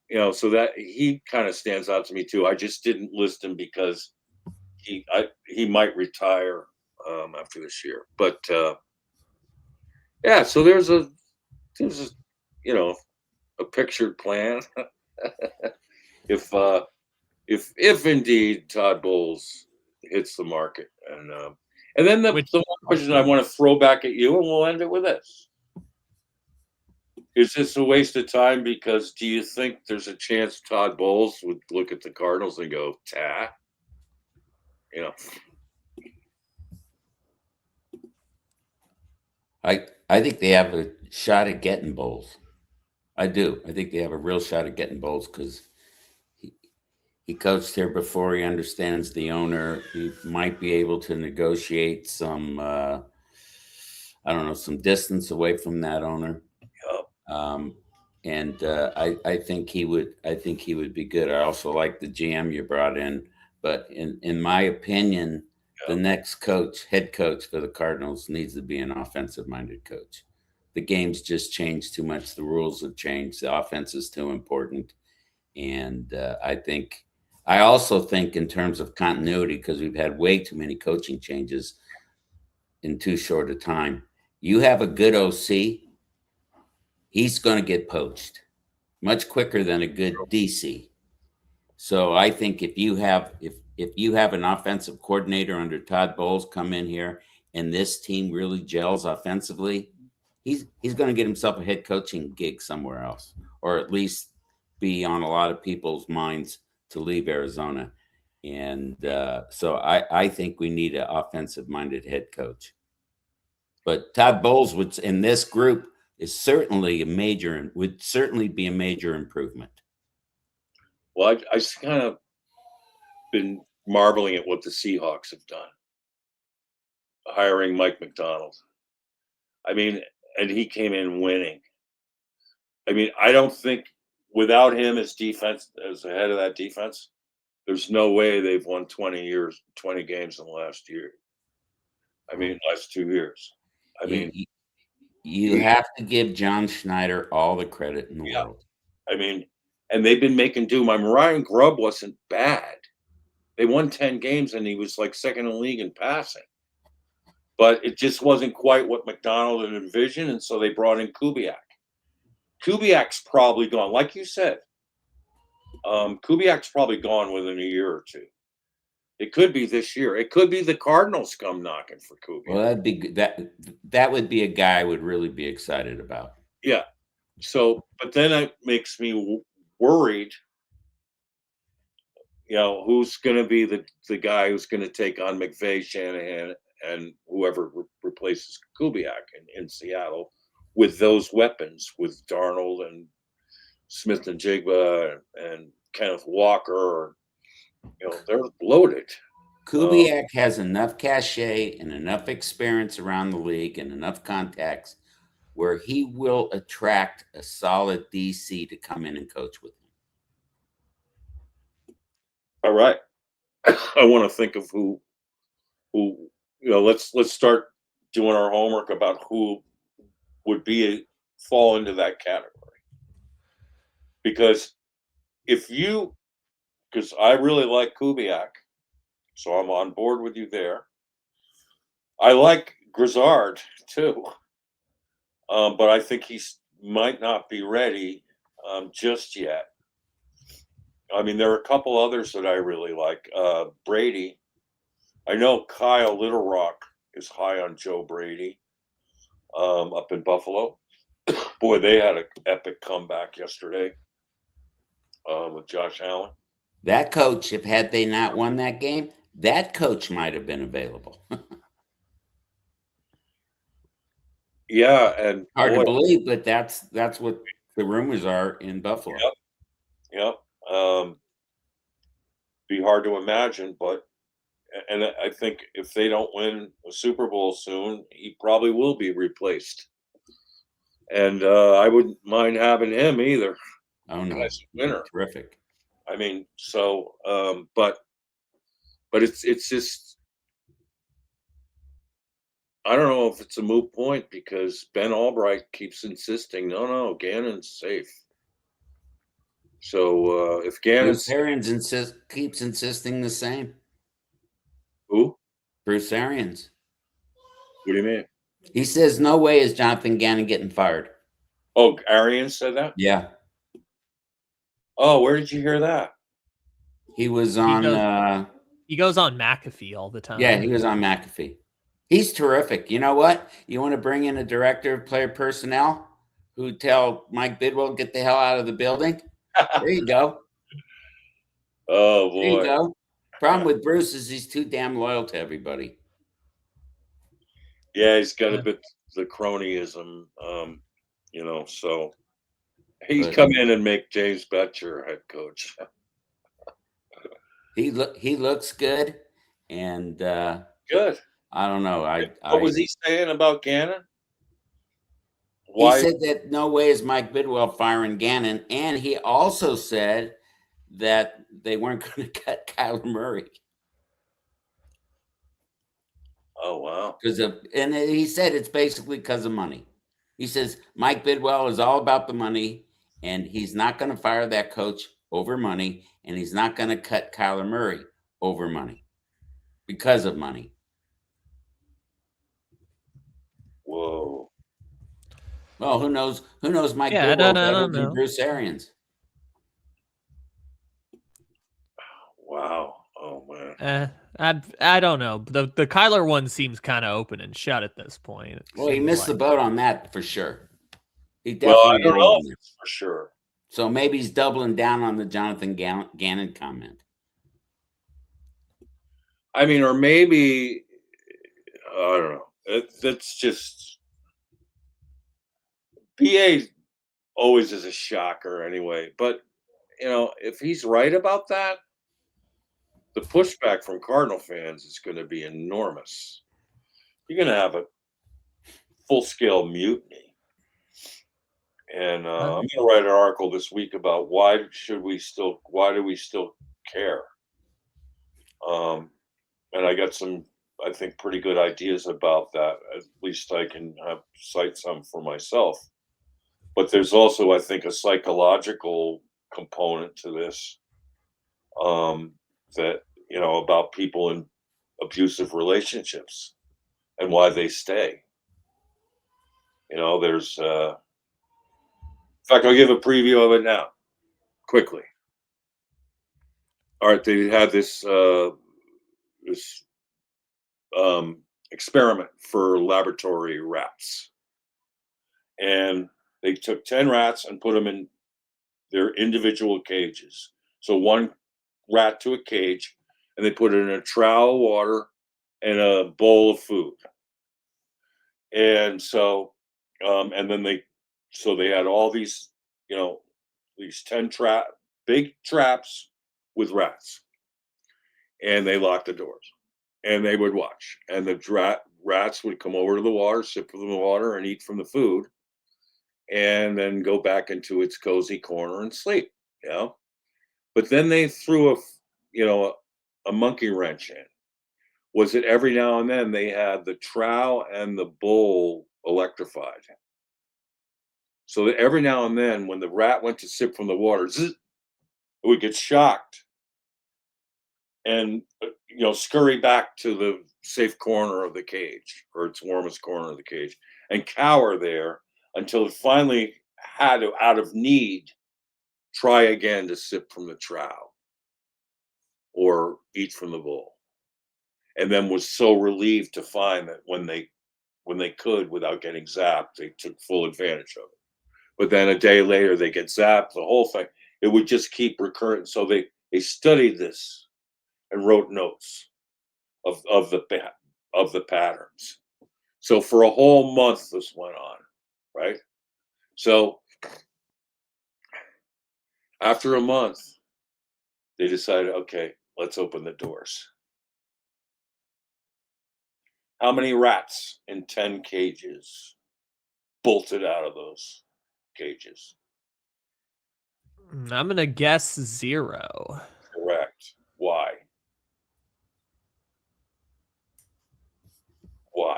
that he kind of stands out to me too. I just didn't list him because he might retire after this year. But so there's a pictured plan. if indeed Todd Bowles hits the market, and then the one question I want to throw back at you, and we'll end it with this: is this a waste of time? Because do you think there's a chance Todd Bowles would look at the Cardinals and go, "Ta"? I think they have a shot at getting Bowles. I do. I think they have a real shot at getting Bowles because he coached here before. He understands the owner. He might be able to negotiate some, some distance away from that owner. I think he would. I think he would be good. I also like the GM you brought in, but in my opinion, the next head coach for the Cardinals needs to be an offensive-minded coach. The game's just changed too much. The rules have changed. The offense is too important. And I also think in terms of continuity, because we've had way too many coaching changes in too short a time, you have a good OC, he's going to get poached much quicker than a good DC. So I think if you have an offensive coordinator under Todd Bowles come in here and this team really gels offensively, he's going to get himself a head coaching gig somewhere else, or at least be on a lot of people's minds to leave Arizona. And so I think we need an offensive-minded head coach. But Todd Bowles in this group would certainly be a major improvement. Well, I kind of been marveling at what the Seahawks have done, hiring Mike McDonald. I mean, and he came in winning. I mean, I don't think without him as the head of that defense, there's no way they've won 20 games in the last year. I mean, last 2 years. I mean, you have to give John Schneider all the credit in the world. I mean, and they've been making do. Ryan Grubb wasn't bad. They won 10 games, and he was like second in the league in passing. But it just wasn't quite what McDonald had envisioned, and so they brought in Kubiak. Kubiak's probably gone. Like you said, Kubiak's probably gone within a year or two. It could be this year. It could be the Cardinals come knocking for Kubiak. Well, that would be a guy I would really be excited about. Yeah. So, but then it makes me worried. Who's going to be the guy who's going to take on McVay, Shanahan, and whoever replaces Kubiak in Seattle with those weapons, with Darnold and Smith and Jigba and Kenneth Walker. They're loaded. Kubiak has enough cachet and enough experience around the league and enough contacts where he will attract a solid DC to come in and coach with him. All right. I want to think of who let's start doing our homework about who would fall into that category. Because because I really like Kubiak, so I'm on board with you there. I like Grizzard too, but I think he might not be ready just yet. I mean, there are a couple others that I really like. Brady. I know Kyle Little Rock is high on Joe Brady up in Buffalo. Boy, they had an epic comeback yesterday with Josh Allen. That coach, if had they not won that game, that coach might have been available. Yeah, and hard to believe, but that's what the rumors are in Buffalo. Yep. Be hard to imagine, and I think if they don't win a Super Bowl soon, he probably will be replaced. And I wouldn't mind having him either. Oh no, as a winner. Terrific. I mean, so but it's just I don't know if it's a moot point because Ben Albright keeps insisting, no, Gannon's safe. So if Gannon's Bruce Arians keeps insisting the same. Who? Bruce Arians. What do you mean? He says no way is Jonathan Gannon getting fired. Oh, Arians said that? Yeah. Oh, where did you hear that? He was on he goes on McAfee all the time. Yeah, he was on McAfee. He's terrific. You know what? You want to bring in a director of player personnel who tell Mike Bidwell, get the hell out of the building? There you go. Oh, boy. There you go. Problem with Bruce is he's too damn loyal to everybody. Yeah, he's got a bit the cronyism, so he's come in and make James Betcher head coach. He looks good, and good. I don't know. What was he saying about Gannon? Why? He said that no way is Mike Bidwell firing Gannon, and he also said that they weren't going to cut Kyler Murray. Oh, wow. And he said it's basically because of money. He says Mike Bidwell is all about the money, and he's not going to fire that coach over money, and he's not going to cut Kyler Murray over money because of money. Whoa. Well, who knows? Who knows Mike Bidwell better than Bruce Arians? Wow. Oh, man. I don't know. The Kyler one seems kind of open and shut at this point. Well, he missed the boat on that for sure. He definitely I don't know if it's for sure. So maybe he's doubling down on the Jonathan Gannon comment. I mean, or maybe, I don't know. That's just, PA always is a shocker anyway. But, if he's right about that, the pushback from Cardinal fans is going to be enormous. You're going to have a full-scale mutiny. And I'm going to write an article this week about why do we still care? And I got some, I think, pretty good ideas about that. At least I can cite some for myself. But there's also, I think, a psychological component to this that, about people in abusive relationships and why they stay. There's, in fact, I'll give a preview of it now, quickly. All right, they had this experiment for laboratory rats, and They took 10 rats and put them in their individual cages. So one rat to a cage, and they put it in a trowel of water and a bowl of food. And so, and then they had all these, these 10 big traps with rats, and they locked the doors, and they would watch, and the rats would come over to the water, sip from the water, and eat from the food, and then go back into its cozy corner and sleep. But then they threw a monkey wrench in. Was it every now and then they had the trowel and the bowl electrified? So that every now and then when the rat went to sip from the water, it would get shocked and scurry back to the safe corner of the cage, or its warmest corner of the cage, and cower there until it finally had to, out of need, try again to sip from the trowel or eat from the bowl. And then was so relieved to find that when they could, without getting zapped, they took full advantage of it. But then a day later, they get zapped, the whole thing. It would just keep recurring. So they studied this and wrote notes of the patterns. So for a whole month, this went on, right? So after a month, they decided, okay, let's open the doors. How many rats in 10 cages bolted out of those cages? I'm going to guess 0. Correct. Why? Why?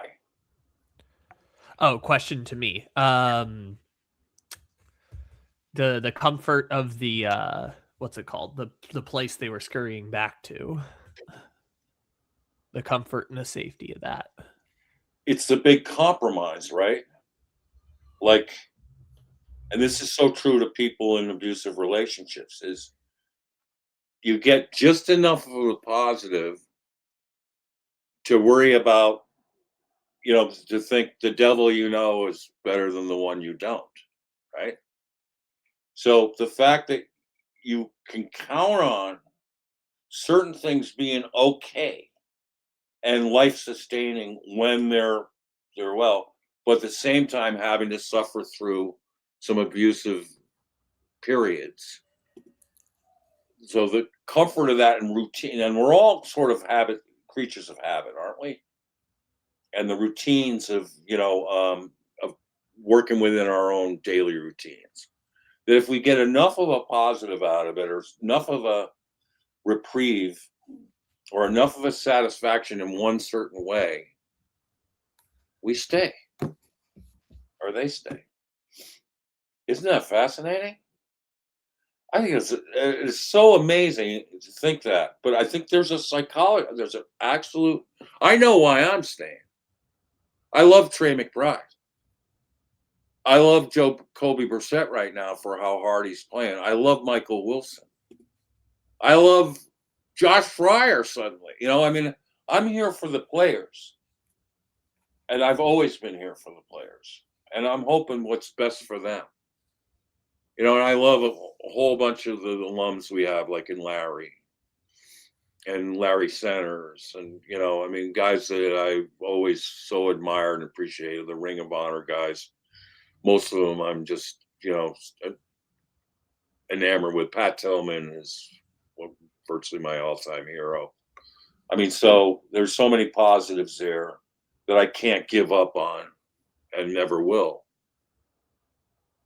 Oh, question to me. The comfort of the what's it called? The place they were scurrying back to. The comfort and the safety of that. It's the big compromise, right? Like, and this is so true to people in abusive relationships, is you get just enough of a positive to worry about, to think the devil is better than the one you don't, right? So the fact that you can count on certain things being okay and life sustaining when they're well, but at the same time having to suffer through some abusive periods. So the comfort of that and routine, and we're all sort of creatures of habit, aren't we? And the routines of working within our own daily routines. That if we get enough of a positive out of it, or enough of a reprieve, or enough of a satisfaction in one certain way, we stay, or they stay. Isn't that fascinating? I think it's so amazing to think that, but I think there's a psychology, there's an absolute. I know why I'm staying. I love Trey McBride. I love Jacoby Brissett right now for how hard he's playing. I love Michael Wilson. I love Josh Fryer suddenly. I'm here for the players. And I've always been here for the players. And I'm hoping what's best for them. And I love a whole bunch of the alums we have, like in Larry and Larry Centers, and guys that I've always so admired and appreciated, the Ring of Honor guys. Most of them I'm just enamored with. Pat Tillman is virtually my all-time hero. So there's so many positives there that I can't give up on and never will.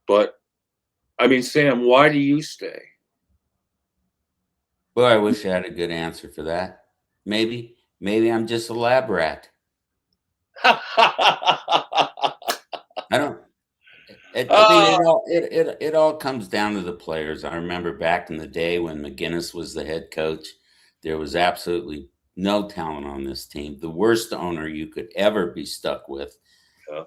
But Sam, why do you stay? Well, I wish I had a good answer for that. Maybe I'm just a lab rat. I don't. It all comes down to the players. I remember back in the day when McGinnis was the head coach, there was absolutely no talent on this team. The worst owner you could ever be stuck with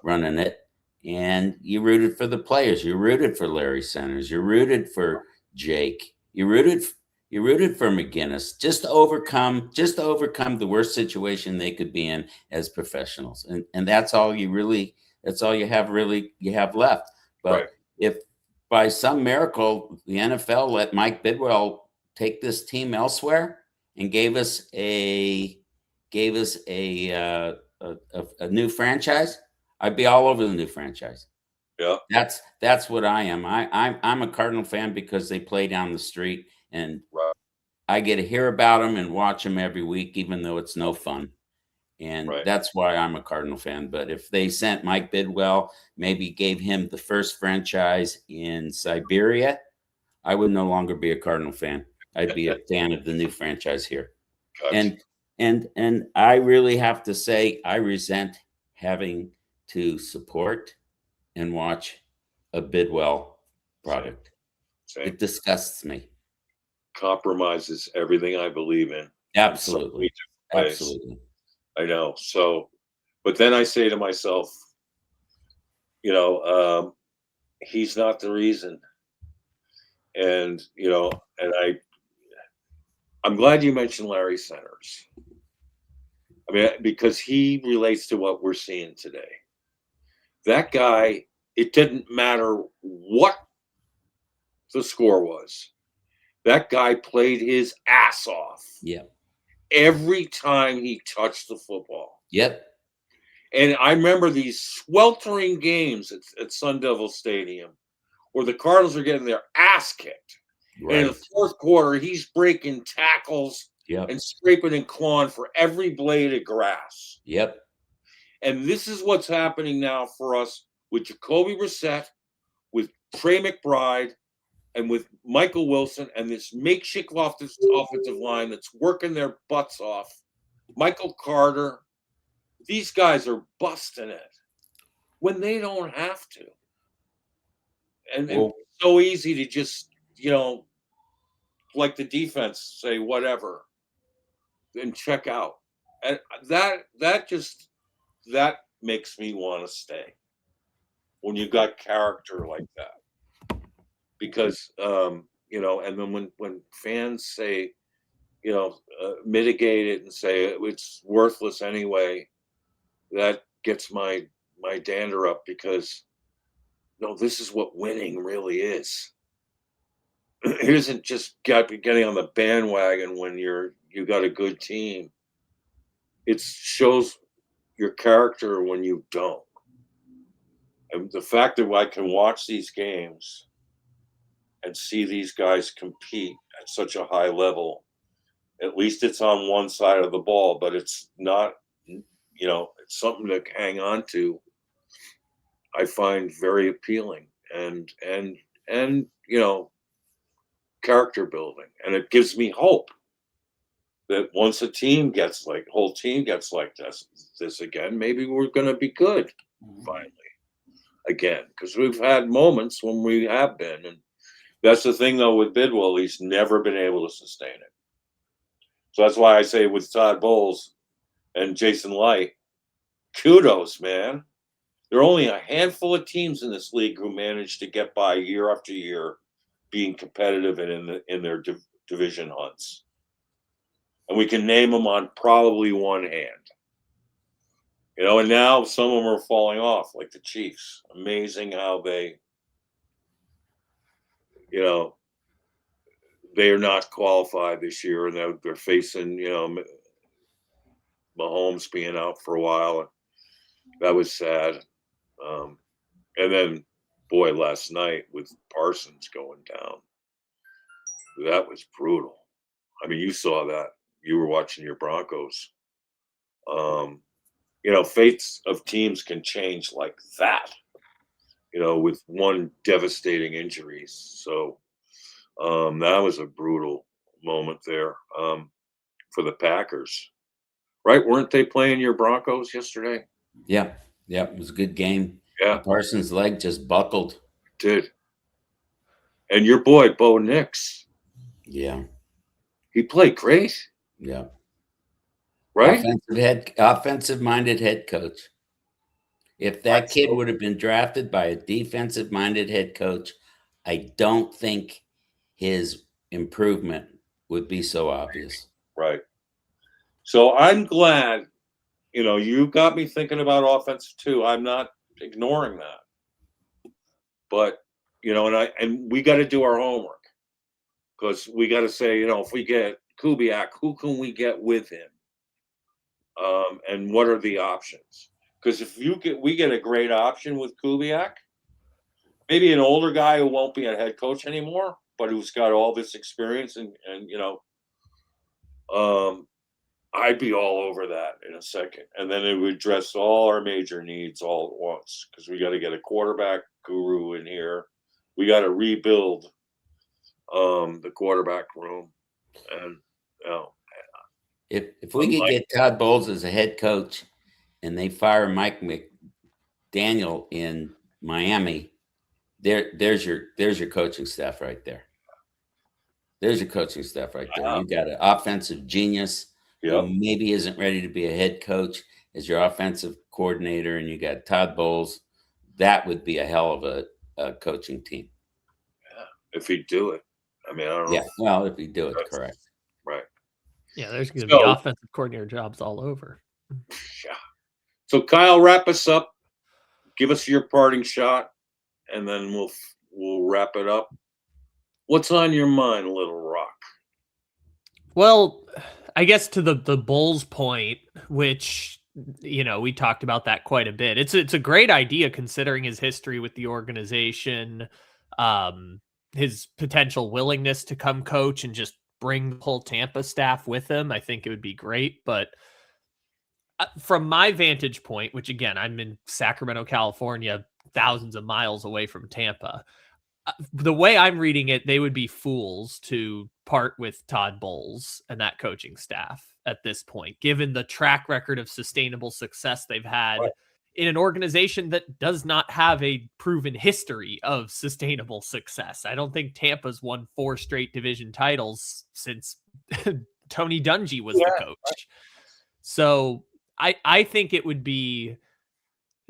running it. And you rooted for the players. You rooted for Larry Centers. You rooted for Jake. You rooted for McGinnis, just to overcome the worst situation they could be in as professionals. And that's all you have left. But right. if by some miracle the NFL let Mike Bidwell take this team elsewhere and gave us a new franchise, I'd be all over the new franchise. Yeah. That's what I am. I'm a Cardinal fan because they play down the street, and Right. I get to hear about them and watch them every week, even though it's no fun. And Right. that's why I'm a Cardinal fan. But if they sent Mike Bidwell, maybe gave him the first franchise in Siberia, I would no longer be a Cardinal fan. I'd be a fan of the new franchise here. Gotcha. And I really have to say, I resent having to support and watch a Bidwell product. Same. It disgusts me. Compromises everything I believe in. Absolutely. Absolutely. I know. So, but then I say to myself, he's not the reason. And, I'm glad you mentioned Larry Centers. I mean, because he relates to what we're seeing today. That guy, it didn't matter what the score was. That guy played his ass off. Yep. Every time he touched the football. Yep. And I remember these sweltering games at Sun Devil Stadium where the Cardinals are getting their ass kicked. Right. And in the fourth quarter, he's breaking tackles and scraping and clawing for every blade of grass. Yep. And this is what's happening now for us with Jacoby Brissett, with Trey McBride, and with Michael Wilson, and this makeshift offensive line that's working their butts off. Michael Carter. These guys are busting it when they don't have to. And it's so easy to just, like the defense, say whatever and check out. And that makes me want to stay when you got character like that. Because, and then when fans say, mitigate it and say it's worthless anyway, that gets my dander up, because no, this is what winning really is. It isn't just getting on the bandwagon when you got a good team. It shows your character when you don't. And the fact that I can watch these games and see these guys compete at such a high level, at least it's on one side of the ball, but it's not, it's something to hang on to. I find very appealing and character building, and it gives me hope that once whole team gets like this again, maybe we're going to be good finally again, because we've had moments when we have been, and that's the thing though with Bidwell, he's never been able to sustain it. So that's why I say with Todd Bowles and Jason Light, kudos, man. There are only a handful of teams in this league who manage to get by year after year, being competitive and in their division hunts. And we can name them on probably one hand. And now some of them are falling off, like the Chiefs. Amazing how they are not qualified this year, and they're facing, Mahomes being out for a while. And that was sad. And then, boy, last night with Parsons going down, that was brutal. I mean, you saw that. You were watching your Broncos. Fates of teams can change like that, with one devastating injury. So that was a brutal moment there for the Packers. Right? Weren't they playing your Broncos yesterday? Yeah. Yeah. It was a good game. Yeah. Parsons' leg just buckled. It did. And your boy, Bo Nix. Yeah. He played great. Yeah. Right? Offensive-minded head coach. If that kid would have been drafted by a defensive-minded head coach, I don't think his improvement would be so obvious. Right. So I'm glad, you got me thinking about offense too. I'm not ignoring that. But and we got to do our homework, because we got to say, if we get Kubiak, who can we get with him? And what are the options? Because if we get a great option with Kubiak, maybe an older guy who won't be a head coach anymore, but who's got all this experience, and I'd be all over that in a second. And then it would address all our major needs all at once, because we got to get a quarterback guru in here. We got to rebuild the quarterback room. And if we could get Todd Bowles as a head coach and they fire Mike McDaniel in Miami, there's your coaching staff right there. There's your coaching staff right there. You've got an offensive genius who maybe isn't ready to be a head coach as your offensive coordinator, and you got Todd Bowles. That would be a hell of a coaching team. Yeah, if he'd do it. I mean, I don't know. Yeah, well, if he'd do it, correct. Right. Yeah, there's going to be offensive coordinator jobs all over. Yeah. So, Kyle, wrap us up. Give us your parting shot, and then we'll wrap it up. What's on your mind, Little Rock? Well, I guess to the Bulls point, which, we talked about that quite a bit. It's a great idea considering his history with the organization, his potential willingness to come coach and just bring the whole Tampa staff with him. I think it would be great. But from my vantage point, which again, I'm in Sacramento, California, thousands of miles away from Tampa, the way I'm reading it, they would be fools to part with Todd Bowles and that coaching staff at this point, given the track record of sustainable success they've had in an organization that does not have a proven history of sustainable success. I don't think Tampa's won 4 straight division titles since Tony Dungy was the coach. So I think it would be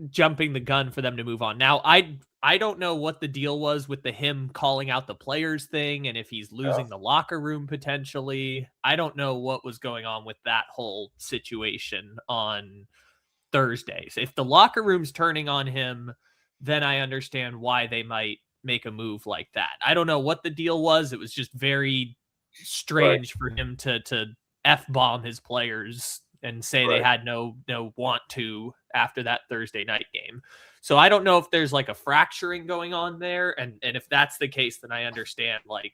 jumping the gun for them to move on. Now, I don't know what the deal was with him calling out the players thing, and if he's losing the locker room potentially. I don't know what was going on with that whole situation on Thursdays. If the locker room's turning on him, then I understand why they might make a move like that. I don't know what the deal was. It was just very strange for him to F-bomb his players and say they had no want to after that Thursday night game. So I don't know if there's like a fracturing going on there. And if that's the case, then I understand, like,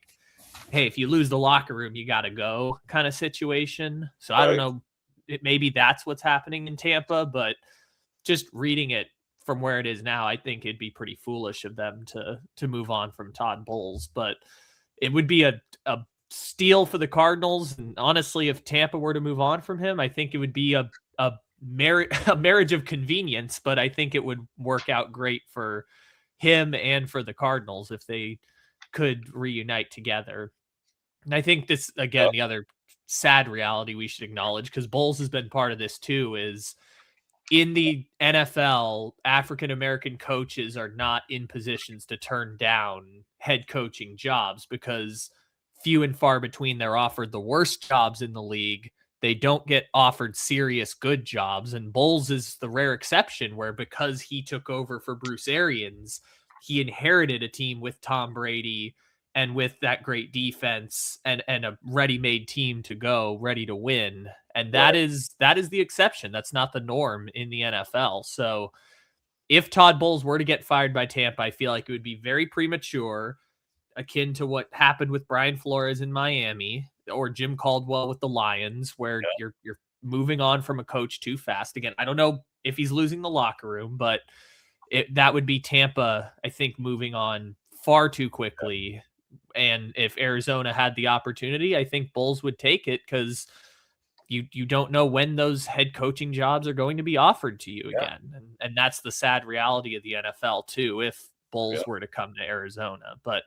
hey, if you lose the locker room, you got to go kind of situation. So I don't know. Maybe that's what's happening in Tampa, but just reading it from where it is now, I think it'd be pretty foolish of them to move on from Todd Bowles. But it would be a steal for the Cardinals. And honestly, if Tampa were to move on from him, I think it would be a marriage of convenience, but I think it would work out great for him and for the Cardinals if they could reunite together. And I think this, again, the other sad reality we should acknowledge, because Bowles has been part of this too, is in the NFL, African-American coaches are not in positions to turn down head coaching jobs because few and far between they're offered the worst jobs in the league. They don't get offered serious good jobs. And Bowles is the rare exception where, because he took over for Bruce Arians, he inherited a team with Tom Brady and with that great defense and a ready-made team to go, ready to win. And that is the exception. That's not the norm in the NFL. So if Todd Bowles were to get fired by Tampa, I feel like it would be very premature, akin to what happened with Brian Flores in Miami or Jim Caldwell with the Lions, where you're moving on from a coach too fast. Again, I don't know if he's losing the locker room, but that would be Tampa, I think, moving on far too quickly. And if Arizona had the opportunity, I think Bowles would take it, because you don't know when those head coaching jobs are going to be offered to you again. And that's the sad reality of the NFL too, if Bowles were to come to Arizona. But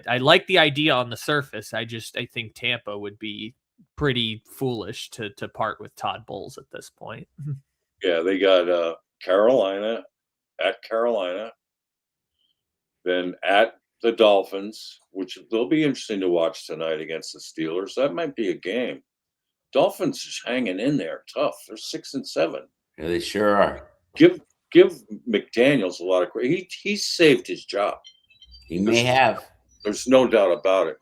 I like the idea on the surface. I think Tampa would be pretty foolish to part with Todd Bowles at this point. Yeah, they got Carolina, then at the Dolphins, which they'll be interesting to watch tonight against the Steelers. That might be a game. Dolphins is hanging in there tough. They're 6-7. Yeah, they sure are. Give McDaniels a lot of credit. He saved his job. He may have. There's no doubt about it.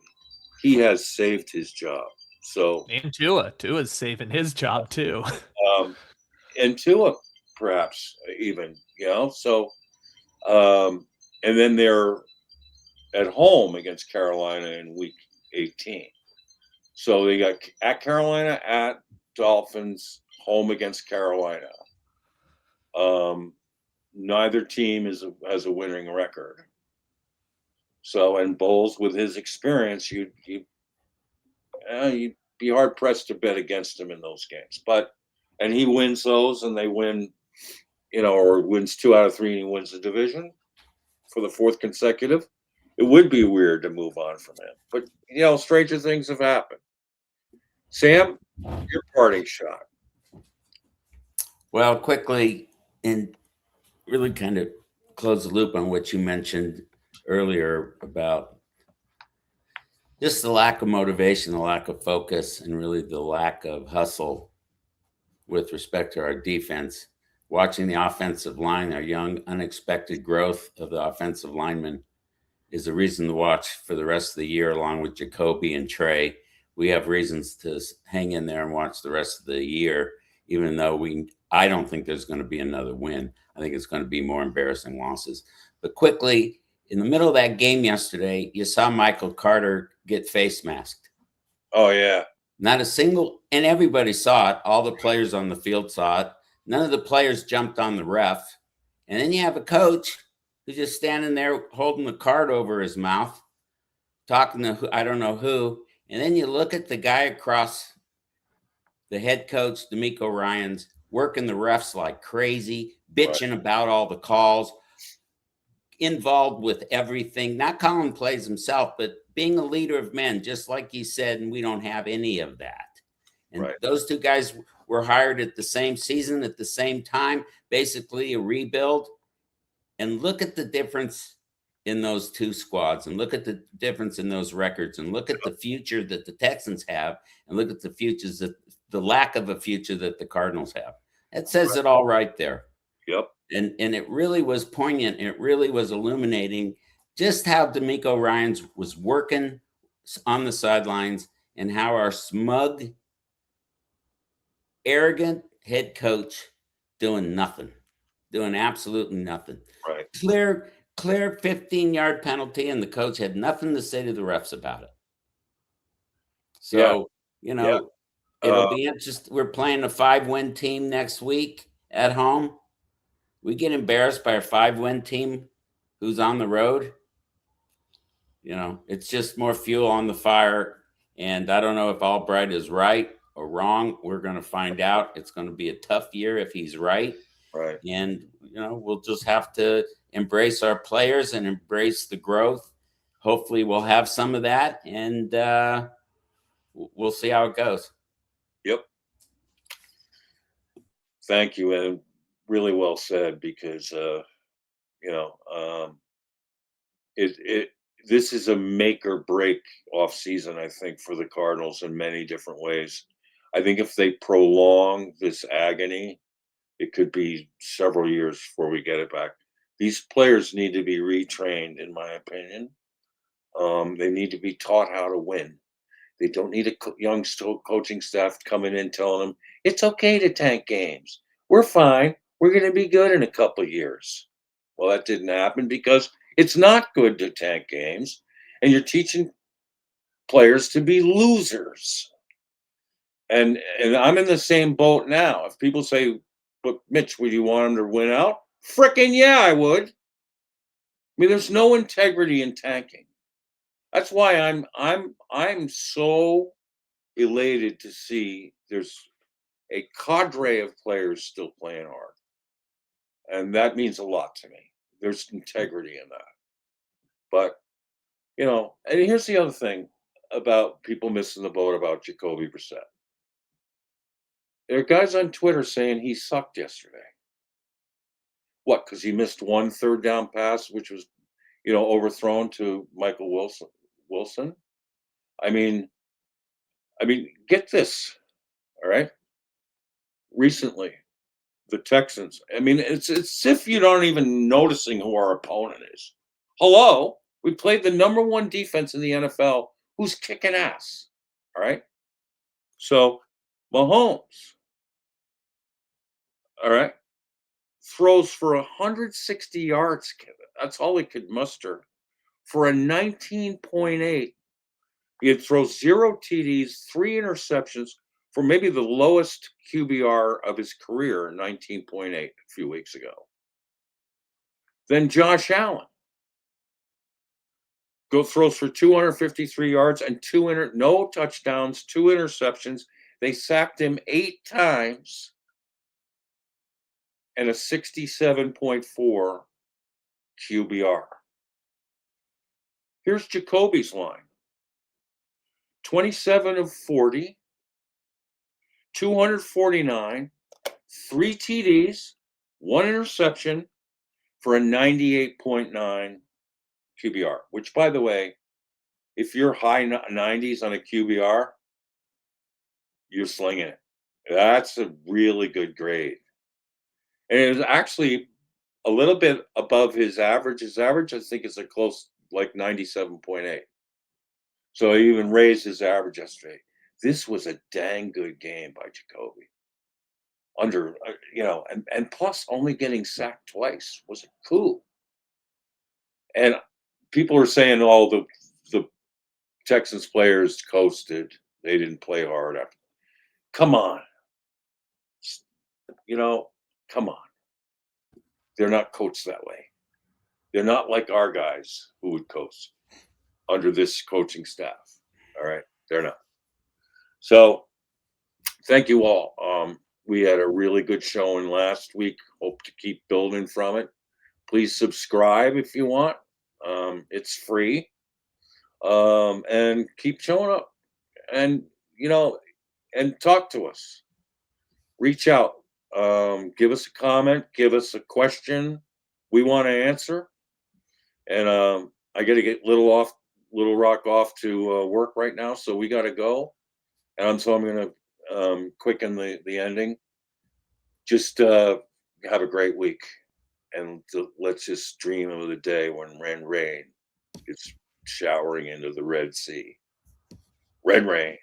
He has saved his job. So, And Tua's saving his job too. and Tua, perhaps even, So, and then they're at home against Carolina in Week 18. So they got at Carolina, at Dolphins, home against Carolina. Neither team has a winning record. So, and Bowles, with his experience, you'd be hard pressed to bet against him in those games. And he wins those, and they win, or wins 2 out of 3, and he wins the division for the 4th consecutive. It would be weird to move on from him, but stranger things have happened. Sam, your parting shot. Well, quickly, and really kind of close the loop on what you mentioned earlier about just the lack of motivation, the lack of focus, and really the lack of hustle with respect to our defense. Watching the offensive line, our young, unexpected growth of the offensive linemen is a reason to watch for the rest of the year, along with Jacoby and Trey. We have reasons to hang in there and watch the rest of the year, even though I don't think there's going to be another win. I think it's going to be more embarrassing losses. But quickly, in the middle of that game yesterday, you saw Michael Carter get face masked. Oh, yeah. Not a single, and everybody saw it. All the players on the field saw it. None of the players jumped on the ref. And then you have a coach who's just standing there holding the card over his mouth, talking to I don't know who. And then you look at the guy across, the head coach, D'Amico Ryans, working the refs like crazy, bitching about all the calls, involved with everything, not calling plays himself, but being a leader of men, just like he said, and we don't have any of that. And those two guys were hired at the same season, at the same time, basically a rebuild. And look at the difference in those two squads, and look at the difference in those records, and look at the future that the Texans have, and look at the lack of a future that the Cardinals have. That says it all right there. Yep. And it really was poignant. It really was illuminating just how D'Amico Ryans was working on the sidelines, and how our smug, arrogant head coach doing absolutely nothing. Right. Clear 15-yard penalty, and the coach had nothing to say to the refs about it. So, it'll be interesting. We're playing a 5-win team next week at home. We get embarrassed by a 5-win team who's on the road. It's just more fuel on the fire. And I don't know if Albright is right or wrong. We're going to find out. It's going to be a tough year if he's right. Right. And, we'll just have to embrace our players and embrace the growth. Hopefully we'll have some of that, and we'll see how it goes. Yep. Thank you. And really well said, because, this is a make or break off season, I think, for the Cardinals in many different ways. I think if they prolong this agony, it could be several years before we get it back. These players need to be retrained, in my opinion. They need to be taught how to win. They don't need a young coaching staff coming in telling them it's okay to tank games. We're fine. We're going to be good in a couple of years. Well, that didn't happen because it's not good to tank games, and you're teaching players to be losers. And I'm in the same boat now. If people say, "But Mitch, would you want them to win out?" Frickin' yeah, I would. I mean, there's no integrity in tanking. That's why I'm so elated to see there's a cadre of players still playing hard, and that means a lot to me. There's integrity in that. But and here's the other thing about people missing the boat about Jacoby Brissett. There are guys on Twitter saying he sucked yesterday. What? Because he missed one third down pass, which was, overthrown to Michael Wilson. I mean, get this. All right. Recently, the Texans. I mean, it's if you aren't even noticing who our opponent is. Hello, We played the number one defense in the NFL who's kicking ass. All right. So Mahomes, all right, throws for 160 yards. That's all he could muster for a 19.8. He throws 0 TDs, 3 interceptions for maybe the lowest QBR of his career, 19.8 a few weeks ago. Then Josh Allen throws for 253 yards and no touchdowns, 2 interceptions. They sacked him 8 times and a 67.4 QBR. Here's Jacoby's line. 27 of 40, 249, 3 TDs, 1 interception for a 98.9 QBR, which, by the way, if you're high 90s on a QBR, you're slinging it. That's a really good grade. And it was actually a little bit above his average. His average, I think, is a close, like 97.8. So he even raised his average yesterday. This was a dang good game by Jacoby. And plus only getting sacked twice was cool. And people are saying, oh, the Texans players coasted. They didn't play hard after. Come on. Come on. They're not coached that way. They're not like our guys who would coast under this coaching staff. All right. They're not. So thank you all. We had a really good showing last week. Hope to keep building from it. Please subscribe if you want. It's free. And keep showing up and talk to us. Reach out. Give us a comment. Give us a question we want to answer. And I got to get Little Rock off to work right now, so we got to go. And so I'm going to quicken the ending. Just have a great week, and let's just dream of the day when rain is showering into the Red Sea. Red rain.